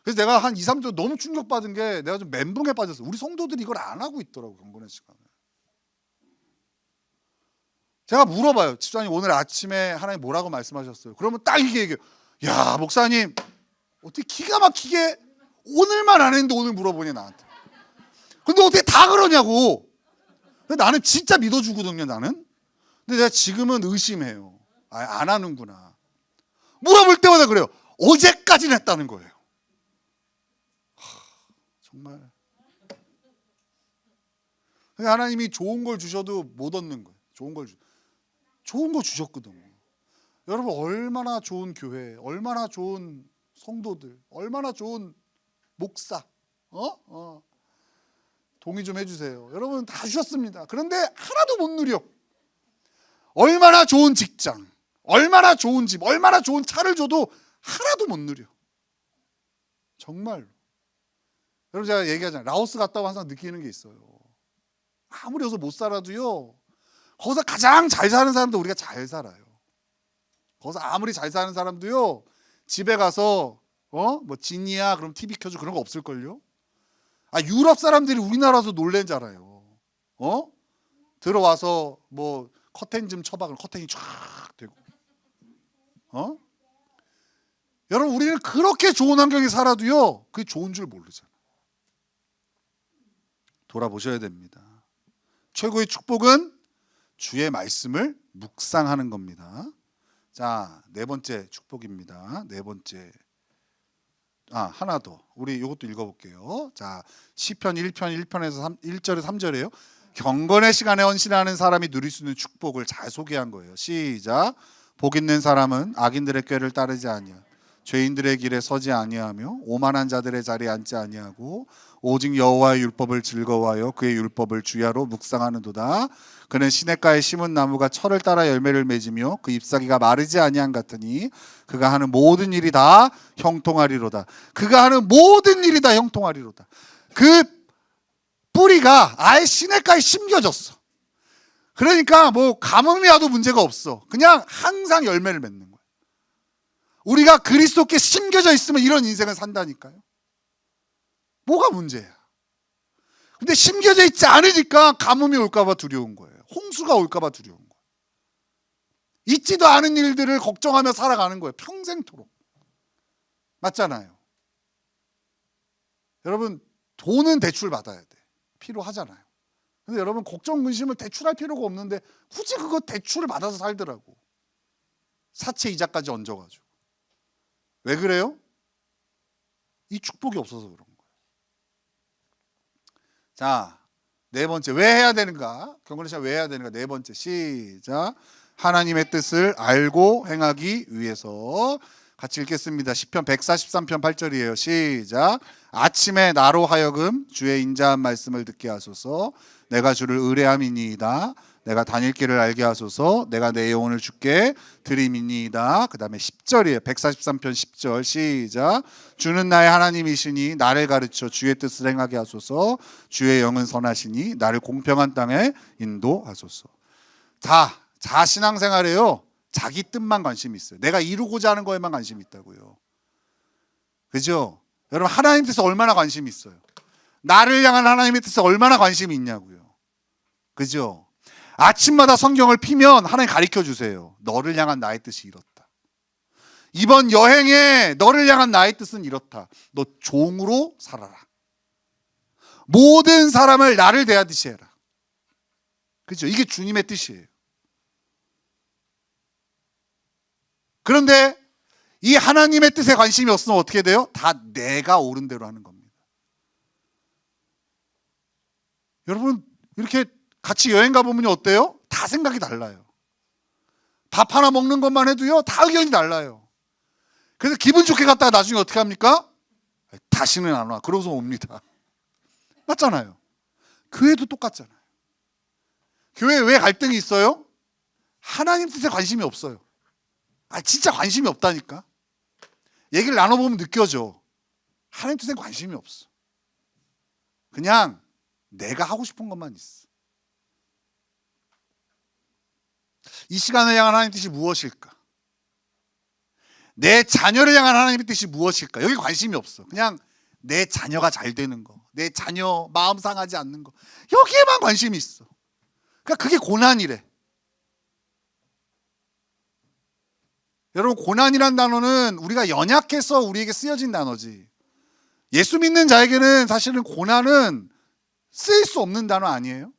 A: 그래서 내가 한 2, 3주 너무 충격받은 게 내가 좀 멘붕에 빠졌어요. 우리 성도들이 이걸 안 하고 있더라고. 경건의 시간에. 제가 물어봐요. 집사님 오늘 아침에 하나님 뭐라고 말씀하셨어요? 그러면 딱 이게 얘기해요. 야 목사님 어떻게 기가 막히게 오늘만 안 했는데 오늘 물어보냐 나한테. 근데 어떻게 다 그러냐고. 근데 나는 진짜 믿어주거든요 나는. 근데 내가 지금은 의심해요. 안 하는구나. 물어볼 때마다 그래요. 어제까지는 했다는 거예요. 정말. 하나님이 좋은 걸 주셔도 못 얻는 거예요. 좋은 거 주셨거든요. 여러분 얼마나 좋은 교회, 얼마나 좋은 성도들, 얼마나 좋은 목사, 동의 좀 해주세요. 여러분 다 주셨습니다. 그런데 하나도 못 누려. 얼마나 좋은 직장, 얼마나 좋은 집, 얼마나 좋은 차를 줘도 하나도 못 누려. 정말로. 여러분 제가 얘기하잖아요. 라오스 갔다 와 항상 느끼는 게 있어요. 아무리 여기서 못 살아도요. 거기서 가장 잘 사는 사람도 우리가 잘 살아요. 거기서 아무리 잘 사는 사람도요. 집에 가서 뭐 진이야 그럼 TV 켜줘 그런 거 없을걸요. 유럽 사람들이 우리나라에서 놀란 줄 알아요. 들어와서 뭐 커튼 좀 쳐봐 그럼 커튼이 쫙 되고. 여러분 우리는 그렇게 좋은 환경에 살아도요. 그게 좋은 줄 모르잖아요. 돌아보셔야 됩니다. 최고의 축복은 주의 말씀을 묵상하는 겁니다. 자, 네 번째 축복입니다. 네 번째. 하나 더. 우리 이것도 읽어볼게요. 자, 시편 1편 1편에서 1절에 3절이에요. 경건의 시간에 헌신하는 사람이 누릴 수 있는 축복을 잘 소개한 거예요. 시작. 복 있는 사람은 악인들의 꾀를 따르지 아니하고 죄인들의 길에 서지 아니하며 오만한 자들의 자리에 앉지 아니하고 오직 여호와의 율법을 즐거워하여 그의 율법을 주야로 묵상하는도다. 그는 시냇가에 심은 나무가 철을 따라 열매를 맺으며 그 잎사귀가 마르지 아니한 같으니 그가 하는 모든 일이 다 형통하리로다. 그가 하는 모든 일이 다 형통하리로다. 그 뿌리가 아예 시냇가에 심겨졌어. 그러니까 뭐 가뭄이 와도 문제가 없어. 그냥 항상 열매를 맺는 거야. 우리가 그리스도께 심겨져 있으면 이런 인생을 산다니까요. 뭐가 문제야? 근데 심겨져 있지 않으니까 가뭄이 올까 봐 두려운 거예요. 홍수가 올까 봐 두려운 거예요. 있지도 않은 일들을 걱정하며 살아가는 거예요. 평생토록. 맞잖아요. 여러분, 돈은 대출 받아야 돼. 필요하잖아요. 근데 여러분, 걱정 근심을 대출할 필요가 없는데 굳이 그거 대출을 받아서 살더라고. 사채 이자까지 얹어가지고. 왜 그래요? 이 축복이 없어서 그런 거예요. 자, 네 번째, 왜 해야 되는가? 경건의 시간 왜 해야 되는가? 네 번째, 시작. 하나님의 뜻을 알고 행하기 위해서. 같이 읽겠습니다. 시편 143편 8절이에요. 시작. 아침에 나로 하여금 주의 인자한 말씀을 듣게 하소서. 내가 주를 의뢰함이니이다. 내가 다닐 길을 알게 하소서. 내가 내 영혼을 주께 드림이니이다. 그 다음에 10절이에요. 143편 10절. 시작. 주는 나의 하나님이시니 나를 가르쳐 주의 뜻을 행하게 하소서. 주의 영은 선하시니 나를 공평한 땅에 인도하소서. 자, 신앙생활에요. 자기 뜻만 관심이 있어요. 내가 이루고자 하는 거에만 관심이 있다고요. 그죠? 여러분, 하나님 뜻에 얼마나 관심이 있어요? 나를 향한 하나님의 뜻에 얼마나 관심이 있냐고요. 그죠? 아침마다 성경을 피면 하나님 가르쳐 주세요. 너를 향한 나의 뜻이 이렇다. 이번 여행에 너를 향한 나의 뜻은 이렇다. 너 종으로 살아라. 모든 사람을 나를 대하듯이 해라. 그죠? 이게 주님의 뜻이에요. 그런데 이 하나님의 뜻에 관심이 없으면 어떻게 돼요? 다 내가 옳은 대로 하는 겁니다. 여러분, 이렇게 같이 여행 가보면 어때요? 다 생각이 달라요. 밥 하나 먹는 것만 해도요, 다 의견이 달라요. 그래서 기분 좋게 갔다가 나중에 어떻게 합니까? 다시는 안 와. 그러고서 옵니다. 맞잖아요. 교회도 똑같잖아요. 교회에 왜 갈등이 있어요? 하나님 뜻에 관심이 없어요. 진짜 관심이 없다니까. 얘기를 나눠보면 느껴져. 하나님 뜻에 관심이 없어. 그냥 내가 하고 싶은 것만 있어. 이 시간을 향한 하나님 뜻이 무엇일까? 내 자녀를 향한 하나님의 뜻이 무엇일까? 여기 관심이 없어. 그냥 내 자녀가 잘 되는 거, 내 자녀 마음 상하지 않는 거, 여기에만 관심이 있어. 그러니까 그게 고난이래. 여러분, 고난이란 단어는 우리가 연약해서 우리에게 쓰여진 단어지, 예수 믿는 자에게는 사실은 고난은 쓰일 수 없는 단어 아니에요?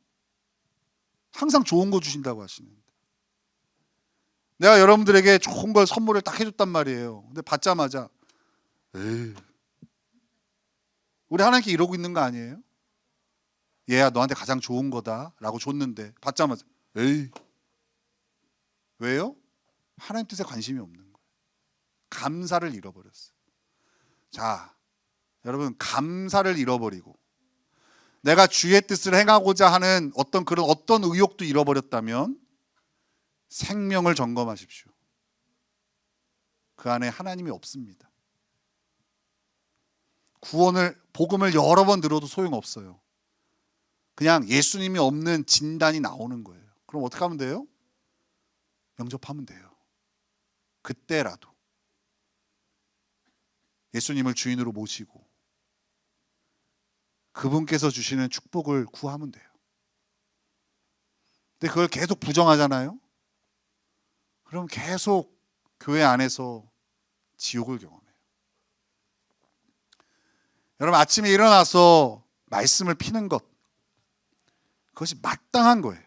A: 항상 좋은 거 주신다고 하시는데, 내가 여러분들에게 좋은 걸 선물을 딱 해줬단 말이에요. 근데 받자마자 에이, 우리 하나님께 이러고 있는 거 아니에요? 얘야, 너한테 가장 좋은 거다 라고 줬는데 받자마자 에이. 왜요? 하나님 뜻에 관심이 없는 거예요. 감사를 잃어버렸어요. 자, 여러분, 감사를 잃어버리고 내가 주의 뜻을 행하고자 하는 어떤 의욕도 잃어버렸다면 생명을 점검하십시오. 그 안에 하나님이 없습니다. 복음을 여러 번 들어도 소용없어요. 그냥 예수님이 없는 진단이 나오는 거예요. 그럼 어떻게 하면 돼요? 영접하면 돼요. 그때라도 예수님을 주인으로 모시고 그분께서 주시는 축복을 구하면 돼요. 근데 그걸 계속 부정하잖아요. 그럼 계속 교회 안에서 지옥을 경험해요. 여러분, 아침에 일어나서 말씀을 피는 것, 그것이 마땅한 거예요.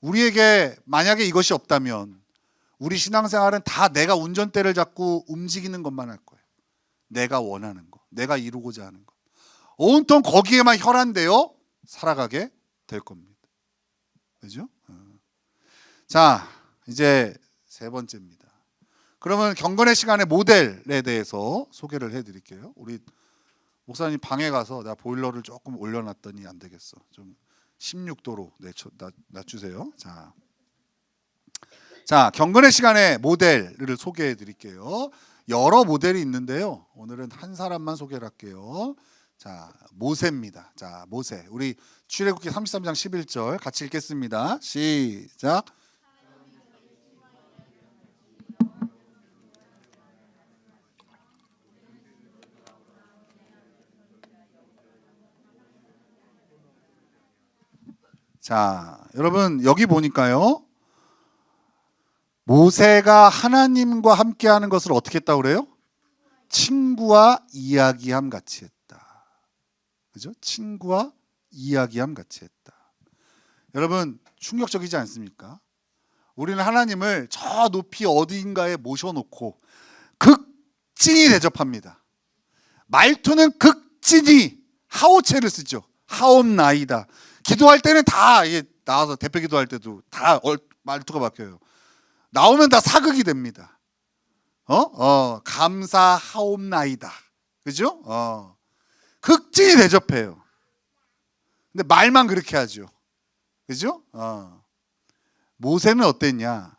A: 우리에게 만약에 이것이 없다면 우리 신앙생활은 다 내가 운전대를 잡고 움직이는 것만 할 거예요. 내가 원하는 거, 내가 이루고자 하는 거, 온통 거기에만 혈안되어 살아가게 될 겁니다. 그죠? 자, 이제 세 번째입니다. 그러면 경건의 시간의 모델에 대해서 소개를 해드릴게요. 우리 목사님 방에 가서 내가 보일러를 조금 올려놨더니 안 되겠어. 좀 16도로 낮추세요. 자, 경건의 시간의 모델을 소개해 드릴게요. 여러 모델이 있는데요. 오늘은 한 사람만 소개를 할게요. 자, 모세입니다. 자, 모세. 우리 출애굽기 33장 11절 같이 읽겠습니다. 시작. 자, 여러분, 여기 보니까요, 모세가 하나님과 함께하는 것을 어떻게 했다고 그래요? 친구와 이야기함 같이 했다. 그죠? 친구와 이야기함 같이 했다. 여러분 충격적이지 않습니까? 우리는 하나님을 저 높이 어디인가에 모셔놓고 극진히 대접합니다. 말투는 극진히 하오체를 쓰죠. 하옵나이다. 기도할 때는 다 나와서 대표 기도할 때도 다 말투가 바뀌어요. 나오면 다 사극이 됩니다. 감사하옵나이다. 그죠? 극진히 대접해요. 근데 말만 그렇게 하죠. 그죠? 모세는 어땠냐?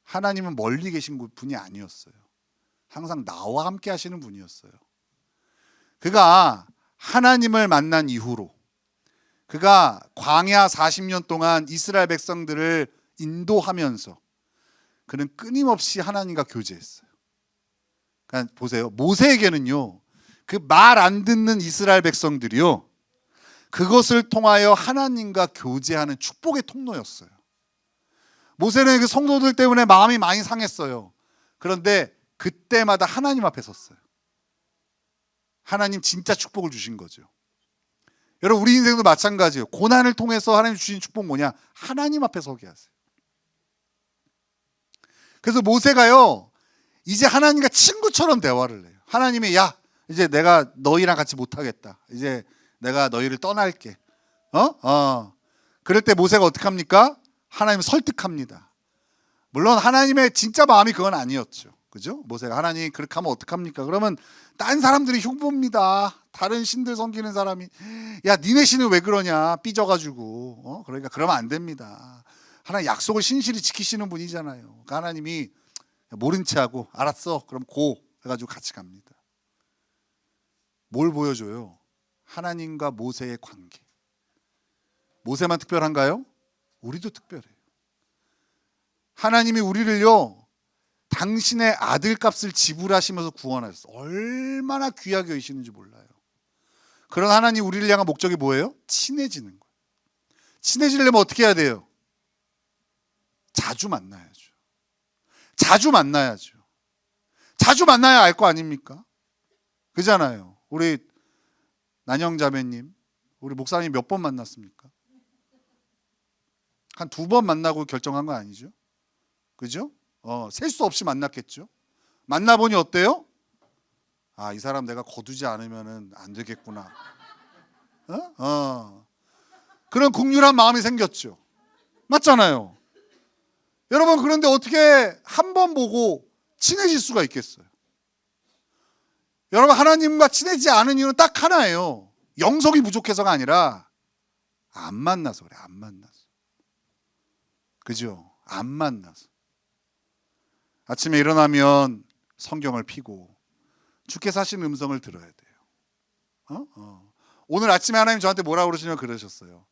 A: 하나님은 멀리 계신 분이 아니었어요. 항상 나와 함께 하시는 분이었어요. 그가 하나님을 만난 이후로 그가 광야 40년 동안 이스라엘 백성들을 인도하면서 그는 끊임없이 하나님과 교제했어요. 그러니까 보세요. 모세에게는요. 그 말 안 듣는 이스라엘 백성들이요. 그것을 통하여 하나님과 교제하는 축복의 통로였어요. 모세는 그 성도들 때문에 마음이 많이 상했어요. 그런데 그때마다 하나님 앞에 섰어요. 하나님 진짜 축복을 주신 거죠. 여러분 우리 인생도 마찬가지예요. 고난을 통해서 하나님 주신 축복 뭐냐? 하나님 앞에 서게 하세요. 그래서 모세가요. 이제 하나님과 친구처럼 대화를 해요. 하나님이 이제 내가 너희랑 같이 못하겠다. 이제 내가 너희를 떠날게. 그럴 때 모세가 어떻게 합니까? 하나님 설득합니다. 물론 하나님의 진짜 마음이 그건 아니었죠. 그죠? 모세가 하나님 그렇게 하면 어떡합니까? 그러면 딴 사람들이 흉보입니다. 다른 신들 섬기는 사람이 니네 신은 왜 그러냐? 삐져가지고 그러니까 그러면 안 됩니다. 하나님 약속을 신실히 지키시는 분이잖아요. 그러니까 하나님이 모른 채 하고 알았어 그럼 고 해가지고 같이 갑니다. 뭘 보여줘요? 하나님과 모세의 관계. 모세만 특별한가요? 우리도 특별해요. 하나님이 우리를요 당신의 아들값을 지불하시면서 구원하셨어요. 얼마나 귀하게 여기시는지 몰라요. 그런 하나님 우리를 향한 목적이 뭐예요? 친해지는 거예요. 친해지려면 어떻게 해야 돼요? 자주 만나야죠. 자주 만나야죠. 자주 만나야 알 거 아닙니까? 그잖아요. 우리 난영자매님, 우리 목사님 몇 번 만났습니까? 한 2번 만나고 결정한 거 아니죠? 그죠? 셀 수 없이 만났겠죠. 만나보니 어때요? 이 사람 내가 거두지 않으면 안 되겠구나. 그런 국률한 마음이 생겼죠. 맞잖아요. 여러분 그런데 어떻게 한 번 보고 친해질 수가 있겠어요? 여러분 하나님과 친해지지 않은 이유는 딱 하나예요. 영성이 부족해서가 아니라 안 만나서 그래. 안 만나서. 그죠? 안 만나서. 아침에 일어나면 성경을 펴고 주께서 하시는 음성을 들어야 돼요. 오늘 아침에 하나님 저한테 뭐라고 그러시냐면 그러셨어요.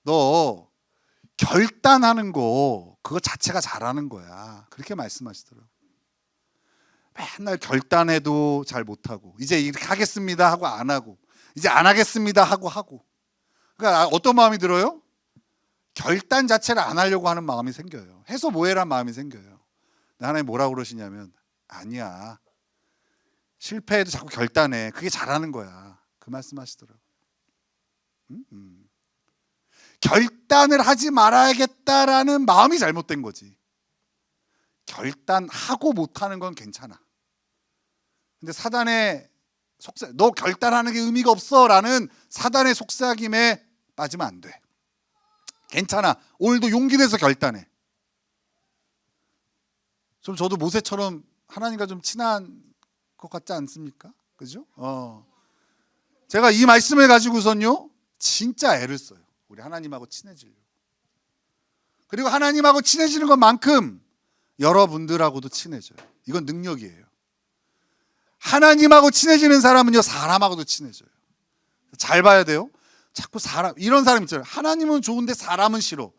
A: 너 결단하는 거 그거 자체가 잘하는 거야. 그렇게 말씀하시더라고요. 맨날 결단해도 잘 못하고 이제 이렇게 하겠습니다 하고 안 하고 이제 안 하겠습니다 하고 그러니까 어떤 마음이 들어요? 결단 자체를 안 하려고 하는 마음이 생겨요. 해서 뭐해란 마음이 생겨요. 하나님 뭐라고 그러시냐면 아니야. 실패해도 자꾸 결단해. 그게 잘하는 거야. 그 말씀하시더라고요. 결단을 하지 말아야겠다라는 마음이 잘못된 거지. 결단하고 못하는 건 괜찮아. 근데 사단의 속삭, 너 결단하는 게 의미가 없어 라는 사단의 속삭임에 빠지면 안 돼. 괜찮아. 오늘도 용기 내서 결단해. 좀 저도 모세처럼 하나님과 좀 친한 것 같지 않습니까? 그죠? 제가 이 말씀을 가지고선요 진짜 애를 써요. 우리 하나님하고 친해지려고. 그리고 하나님하고 친해지는 것만큼 여러분들하고도 친해져요. 이건 능력이에요. 하나님하고 친해지는 사람은요 사람하고도 친해져요. 잘 봐야 돼요. 자꾸 이런 사람 있잖아요. 하나님은 좋은데 사람은 싫어.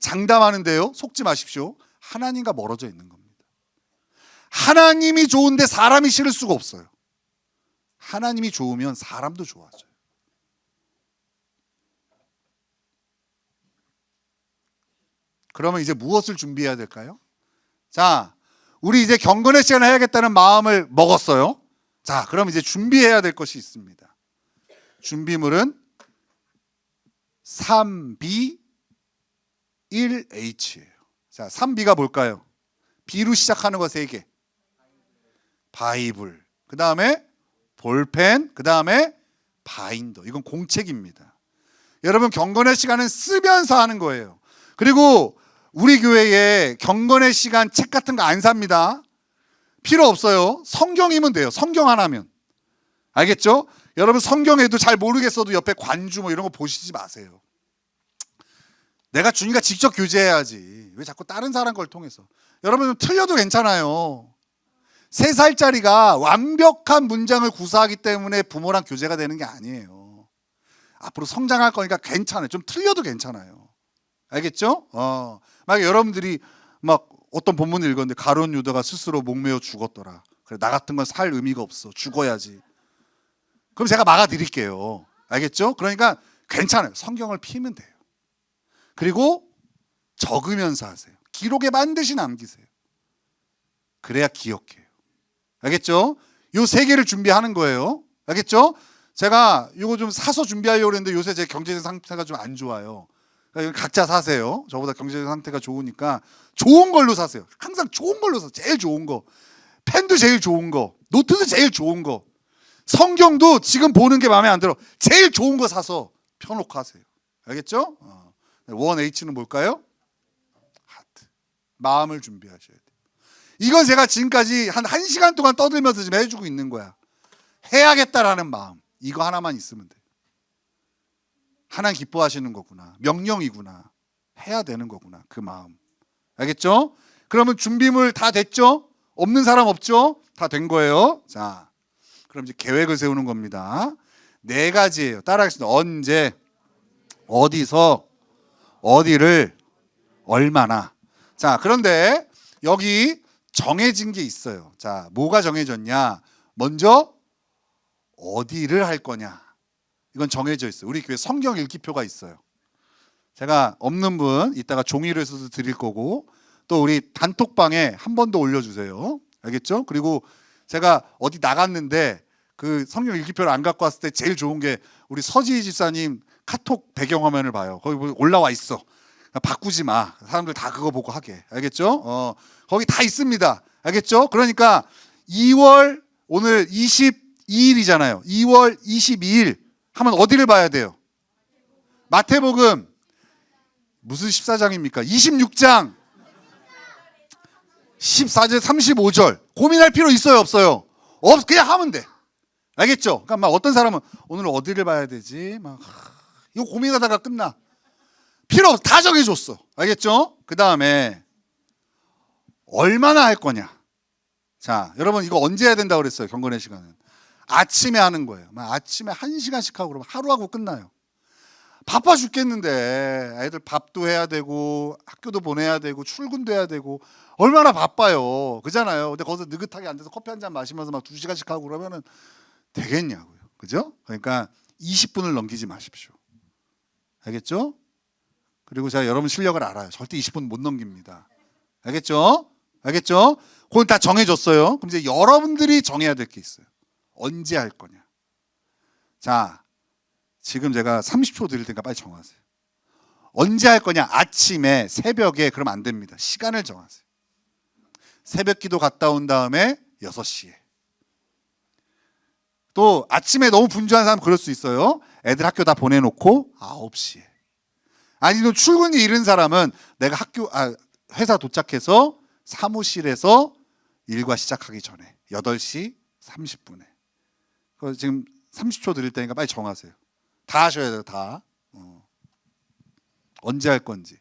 A: 장담하는데요 속지 마십시오. 하나님과 멀어져 있는 겁니다. 하나님이 좋은데 사람이 싫을 수가 없어요. 하나님이 좋으면 사람도 좋아져요. 그러면 이제 무엇을 준비해야 될까요? 자, 우리 이제 경건의 시간을 해야겠다는 마음을 먹었어요. 자, 그럼 이제 준비해야 될 것이 있습니다. 준비물은 3B 1H예요. 자, 3B가 뭘까요? B로 시작하는 거 3개. 바이블. 그 다음에 볼펜. 그 다음에 바인더. 이건 공책입니다. 여러분, 경건의 시간은 쓰면서 하는 거예요. 그리고 우리 교회에 경건의 시간 책 같은 거 안 삽니다. 필요 없어요. 성경이면 돼요. 성경 하나면. 알겠죠? 여러분, 성경에도 잘 모르겠어도 옆에 관주 뭐 이런 거 보시지 마세요. 내가 주님과 직접 교제해야지. 왜 자꾸 다른 사람 걸 통해서. 여러분, 틀려도 괜찮아요. 3살짜리가 완벽한 문장을 구사하기 때문에 부모랑 교제가 되는 게 아니에요. 앞으로 성장할 거니까 괜찮아요. 좀 틀려도 괜찮아요. 알겠죠? 만약에 여러분들이 막 어떤 본문을 읽었는데 가룟 유다가 스스로 목매어 죽었더라. 그래, 나 같은 건 살 의미가 없어. 죽어야지. 그럼 제가 막아드릴게요. 알겠죠? 그러니까 괜찮아요. 성경을 피면 돼요. 그리고 적으면서 하세요. 기록에 반드시 남기세요. 그래야 기억해요. 알겠죠? 요 3개를 준비하는 거예요. 알겠죠? 제가 이거 좀 사서 준비하려고 했는데 요새 제 경제적 상태가 좀 안 좋아요. 그러니까 각자 사세요. 저보다 경제적 상태가 좋으니까 좋은 걸로 사세요. 항상 좋은 걸로 사세요. 제일 좋은 거. 펜도 제일 좋은 거. 노트도 제일 좋은 거. 성경도 지금 보는 게 마음에 안 들어. 제일 좋은 거 사서 펴놓고 하세요. 알겠죠? 1H는 뭘까요? 하트. 마음을 준비하셔야 돼요. 이건 제가 지금까지 한 1시간 동안 떠들면서 지금 해주고 있는 거야. 해야겠다라는 마음. 이거 하나만 있으면 돼요. 하나님 기뻐하시는 거구나. 명령이구나. 해야 되는 거구나. 그 마음. 알겠죠? 그러면 준비물 다 됐죠? 없는 사람 없죠? 다 된 거예요. 자, 그럼 이제 계획을 세우는 겁니다. 4가지예요. 따라하겠습니다. 언제, 어디서, 어디를, 얼마나. 자, 그런데 여기 정해진 게 있어요. 자, 뭐가 정해졌냐? 먼저 어디를 할 거냐? 이건 정해져 있어요. 우리 교회 성경 읽기표가 있어요. 제가 없는 분 이따가 종이로 해서 드릴 거고, 또 우리 단톡방에 한 번 더 올려주세요. 알겠죠? 그리고 제가 어디 나갔는데 그 성경 읽기표를 안 갖고 왔을 때 제일 좋은 게 우리 서지희 집사님 카톡 배경화면을 봐요. 거기 올라와 있어. 바꾸지 마. 사람들 다 그거 보고 하게. 알겠죠? 거기 다 있습니다. 알겠죠? 그러니까 2월 오늘 22일이잖아요. 2월 22일 하면 어디를 봐야 돼요? 마태복음 무슨 14장입니까? 26장 14절 35절 고민할 필요 있어요 없어요? 그냥 하면 돼. 알겠죠? 그러니까 막 어떤 사람은 오늘 어디를 봐야 되지? 막 이거 고민하다가 끝나. 필요 없어. 다 정해줬어. 알겠죠? 그 다음에 얼마나 할 거냐? 자, 여러분 이거 언제 해야 된다고 그랬어요? 경건의 시간은 아침에 하는 거예요. 막 아침에 1시간씩 하고 그러면 하루하고 끝나요. 바빠 죽겠는데 애들 밥도 해야 되고 학교도 보내야 되고 출근도 해야 되고 얼마나 바빠요. 그잖아요. 근데 거기서 느긋하게 앉아서 커피 한 잔 마시면서 막 2시간씩 하고 그러면은 되겠냐고요. 그죠? 그러니까 20분을 넘기지 마십시오. 알겠죠? 그리고 제가 여러분 실력을 알아요. 절대 20분 못 넘깁니다. 알겠죠? 알겠죠? 그건 다 정해졌어요. 그럼 이제 여러분들이 정해야 될 게 있어요. 언제 할 거냐? 자, 지금 제가 30초 드릴 테니까 빨리 정하세요. 언제 할 거냐? 아침에, 새벽에 그러면 안 됩니다. 시간을 정하세요. 새벽 기도 갔다 온 다음에 6시에. 또 아침에 너무 분주한 사람 그럴 수 있어요. 애들 학교 다 보내놓고 9시에. 아니면 출근이 이른 사람은 내가 회사 도착해서 사무실에서 일과 시작하기 전에 8시 30분에. 지금 30초 드릴 테니까 빨리 정하세요. 다 하셔야 돼요. 다. 언제 할 건지.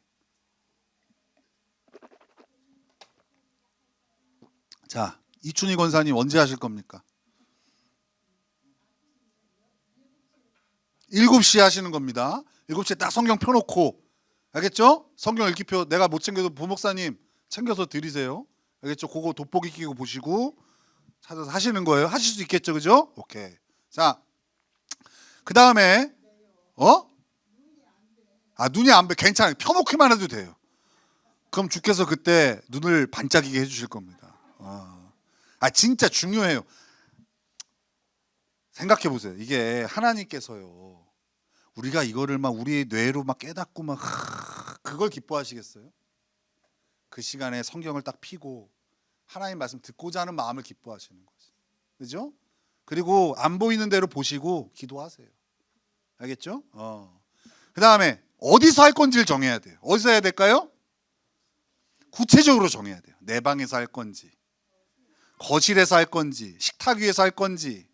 A: 자, 이춘희 권사님 언제 하실 겁니까? 7시에 하시는 겁니다. 7시에 딱 성경 펴놓고. 알겠죠? 성경 읽기표 내가 못 챙겨도 부목사님 챙겨서 드리세요. 알겠죠? 그거 돋보기 끼고 보시고 찾아서 하시는 거예요. 하실 수 있겠죠? 그죠? 오케이. 자, 그 다음에 눈이 안 돼. 괜찮아요. 펴놓기만 해도 돼요. 그럼 주께서 그때 눈을 반짝이게 해주실 겁니다. 진짜 중요해요. 생각해 보세요. 이게 하나님께서요, 우리가 이거를 막 우리의 뇌로 막 깨닫고 막 그걸 기뻐하시겠어요? 그 시간에 성경을 딱 피고 하나님 말씀 듣고자 하는 마음을 기뻐하시는 거지. 그죠? 그리고 안 보이는 대로 보시고 기도하세요. 알겠죠? 그 다음에 어디서 할 건지를 정해야 돼요. 어디서 해야 될까요? 구체적으로 정해야 돼요. 내 방에서 할 건지, 거실에서 할 건지, 식탁 위에서 할 건지,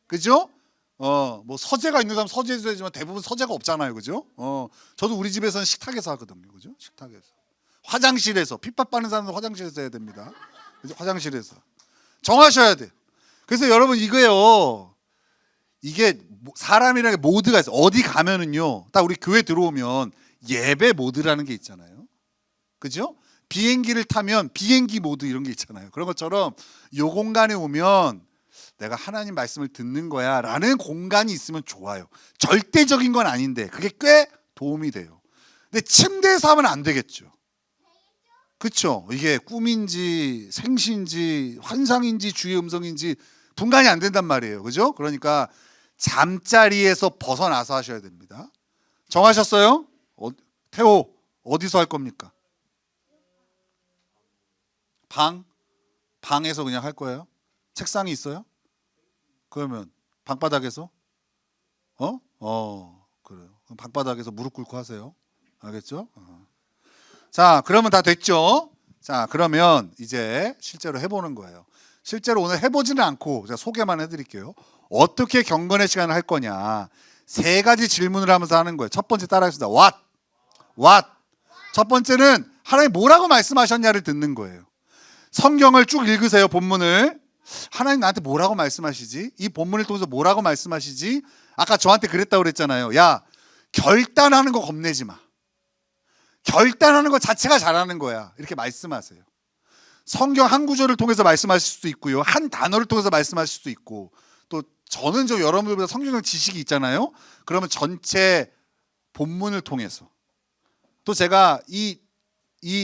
A: 그죠? 뭐 서재가 있는 사람 서재에서 하지만 대부분 서재가 없잖아요, 그죠? 저도 우리 집에서는 식탁에서 하거든요, 그죠? 식탁에서. 화장실에서, 핍박 받는 사람은 화장실에서 해야 됩니다. 그죠? 화장실에서 정하셔야 돼요. 그래서 여러분 이거요, 이게 사람이라는 게 모드가 있어. 어디 가면은요, 딱 우리 교회 들어오면 예배 모드라는 게 있잖아요, 그죠? 비행기를 타면 비행기 모드 이런 게 있잖아요. 그런 것처럼 요 공간에 오면 내가 하나님 말씀을 듣는 거야 라는 공간이 있으면 좋아요. 절대적인 건 아닌데 그게 꽤 도움이 돼요. 근데 침대에서 하면 안 되겠죠. 그렇죠? 이게 꿈인지 생시인지 환상인지 주의 음성인지 분간이 안 된단 말이에요. 그죠? 그러니까 잠자리에서 벗어나서 하셔야 됩니다. 정하셨어요? 태호 어디서 할 겁니까? 방에서 그냥 할 거예요? 책상이 있어요? 그러면 방바닥에서? 그래요. 그럼 방바닥에서 무릎 꿇고 하세요. 알겠죠? 자, 그러면 다 됐죠? 자, 그러면 이제 실제로 해보는 거예요. 실제로 오늘 해보지는 않고 제가 소개만 해드릴게요. 어떻게 경건의 시간을 할 거냐. 3가지 질문을 하면서 하는 거예요. 첫 번째 따라하겠습니다. What? 첫 번째는 하나님 뭐라고 말씀하셨냐를 듣는 거예요. 성경을 쭉 읽으세요. 본문을. 하나님 나한테 뭐라고 말씀하시지? 이 본문을 통해서 뭐라고 말씀하시지? 아까 저한테 그랬다고 그랬잖아요. 야, 결단하는 거 겁내지 마. 결단하는 것 자체가 잘하는 거야. 이렇게 말씀하세요. 성경 한 구절을 통해서 말씀하실 수도 있고요. 한 단어를 통해서 말씀하실 수도 있고, 또 저는 여러분들보다 성경 지식이 있잖아요. 그러면 전체 본문을 통해서, 또 제가 이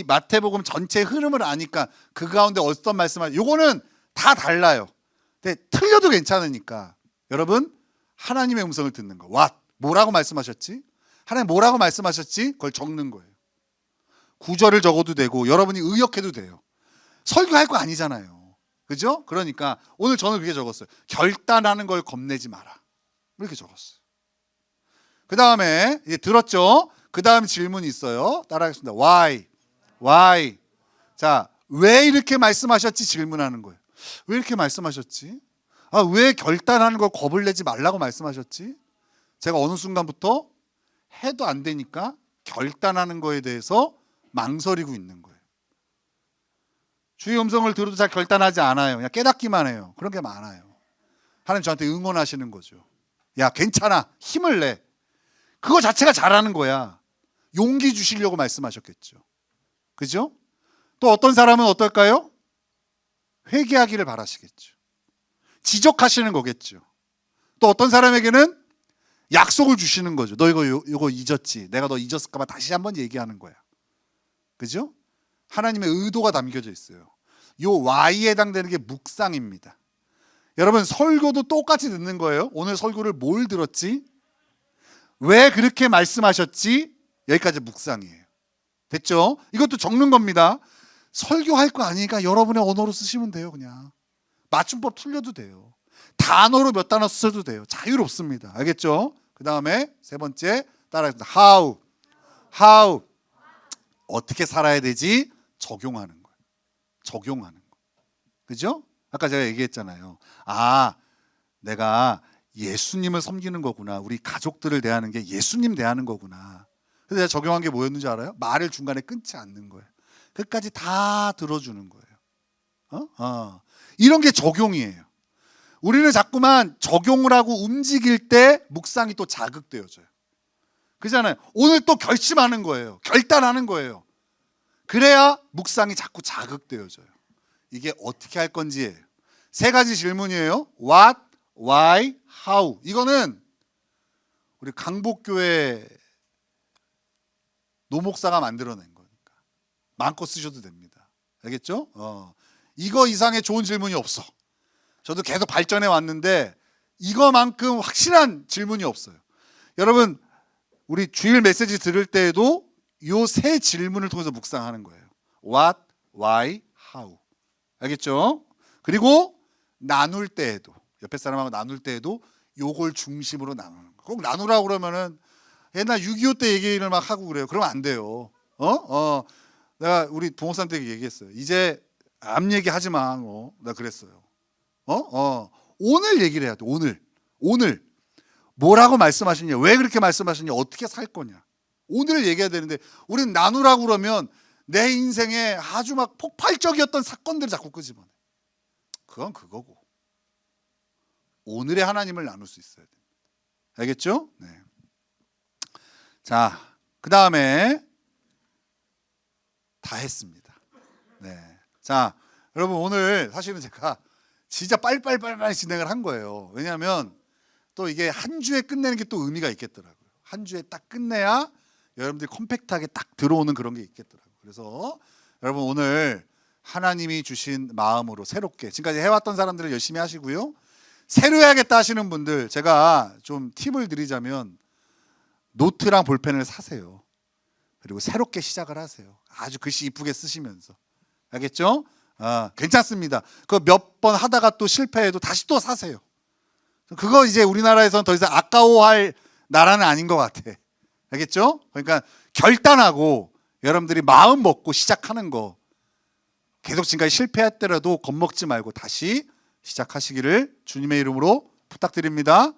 A: 마태복음 전체 흐름을 아니까 그 가운데 어떤 말씀을, 요거는 다 달라요. 근데 틀려도 괜찮으니까 여러분 하나님의 음성을 듣는 거. 뭐라고 말씀하셨지? 하나님 뭐라고 말씀하셨지? 그걸 적는 거예요. 구절을 적어도 되고 여러분이 의역해도 돼요. 설교할 거 아니잖아요. 그죠? 그러니까 오늘 저는 그렇게 적었어요. 결단하는 걸 겁내지 마라. 이렇게 적었어요. 그 다음에 이제 들었죠? 그 다음 질문이 있어요. 따라하겠습니다. Why? 자, 왜 이렇게 말씀하셨지? 질문하는 거예요. 왜 이렇게 말씀하셨지? 왜 결단하는 걸 겁을 내지 말라고 말씀하셨지? 제가 어느 순간부터 해도 안 되니까 결단하는 거에 대해서 망설이고 있는 거예요. 주의 음성을 들어도 잘 결단하지 않아요. 그냥 깨닫기만 해요. 그런 게 많아요. 하나님 저한테 응원하시는 거죠. 야, 괜찮아. 힘을 내. 그거 자체가 잘하는 거야. 용기 주시려고 말씀하셨겠죠. 그죠? 또 어떤 사람은 어떨까요? 회개하기를 바라시겠죠. 지적하시는 거겠죠. 또 어떤 사람에게는 약속을 주시는 거죠. 너 이거 잊었지. 내가 너 잊었을까 봐 다시 한번 얘기하는 거야. 그죠? 하나님의 의도가 담겨져 있어요. 요 Y에 해당되는 게 묵상입니다. 여러분 설교도 똑같이 듣는 거예요. 오늘 설교를 뭘 들었지? 왜 그렇게 말씀하셨지? 여기까지 묵상이에요. 됐죠? 이것도 적는 겁니다. 설교할 거 아니니까 여러분의 언어로 쓰시면 돼요. 그냥 맞춤법 틀려도 돼요. 단어로 몇 단어 쓰셔도 돼요. 자유롭습니다. 알겠죠? 그 다음에 3번째 따라하겠습니다. How? 어떻게 살아야 되지? 적용하는 거예요. 적용하는 거. 그죠? 아까 제가 얘기했잖아요. 내가 예수님을 섬기는 거구나. 우리 가족들을 대하는 게 예수님 대하는 거구나. 그래서 제가 적용한 게 뭐였는지 알아요? 말을 중간에 끊지 않는 거예요. 끝까지 다 들어주는 거예요. 이런 게 적용이에요. 우리는 자꾸만 적용을 하고 움직일 때 묵상이 또 자극되어져요. 그잖아요. 오늘 또 결심하는 거예요. 결단하는 거예요. 그래야 묵상이 자꾸 자극되어져요. 이게 어떻게 할 건지예요. 3가지 질문이에요. What, Why, How. 이거는 우리 강복교회 노목사가 만들어낸 거니까 마음껏 쓰셔도 됩니다. 알겠죠? 이거 이상의 좋은 질문이 없어. 저도 계속 발전해 왔는데 이거만큼 확실한 질문이 없어요. 여러분, 우리 주일 메시지 들을 때에도 요 세 질문을 통해서 묵상하는 거예요. What, why, how. 알겠죠? 그리고 나눌 때에도, 옆에 사람하고 나눌 때에도 요걸 중심으로 나누는 거예요. 꼭 나누라고 그러면은 옛날 6.25 때 얘기를 막 하고 그래요. 그러면 안 돼요. 내가 우리 부목사한테 얘기했어요. 이제 앞 얘기 하지 마. 나 그랬어요. 오늘 얘기를 해야 돼. 오늘 뭐라고 말씀하시냐, 왜 그렇게 말씀하시냐, 어떻게 살 거냐, 오늘 얘기해야 되는데 우리는 나누라고 그러면 내 인생에 아주 막 폭발적이었던 사건들을 자꾸 끄집어내. 그건 그거고 오늘의 하나님을 나눌 수 있어야 돼. 알겠죠? 네. 자, 그 다음에 다 했습니다. 네. 자, 여러분 오늘 사실은 제가 진짜 빨리빨리 진행을 한 거예요. 왜냐하면 또 이게 한 주에 끝내는 게 또 의미가 있겠더라고요. 한 주에 딱 끝내야 여러분들이 컴팩트하게 딱 들어오는 그런 게 있겠더라고요. 그래서 여러분 오늘 하나님이 주신 마음으로 새롭게 지금까지 해왔던 사람들을 열심히 하시고요. 새로 해야겠다 하시는 분들 제가 좀 팁을 드리자면 노트랑 볼펜을 사세요. 그리고 새롭게 시작을 하세요. 아주 글씨 이쁘게 쓰시면서. 알겠죠? 괜찮습니다. 그거 몇 번 하다가 또 실패해도 다시 또 사세요. 그거 이제 우리나라에서는 더 이상 아까워할 나라는 아닌 것 같아. 알겠죠? 그러니까 결단하고 여러분들이 마음 먹고 시작하는 거, 계속 지금까지 실패했더라도 겁먹지 말고 다시 시작하시기를 주님의 이름으로 부탁드립니다.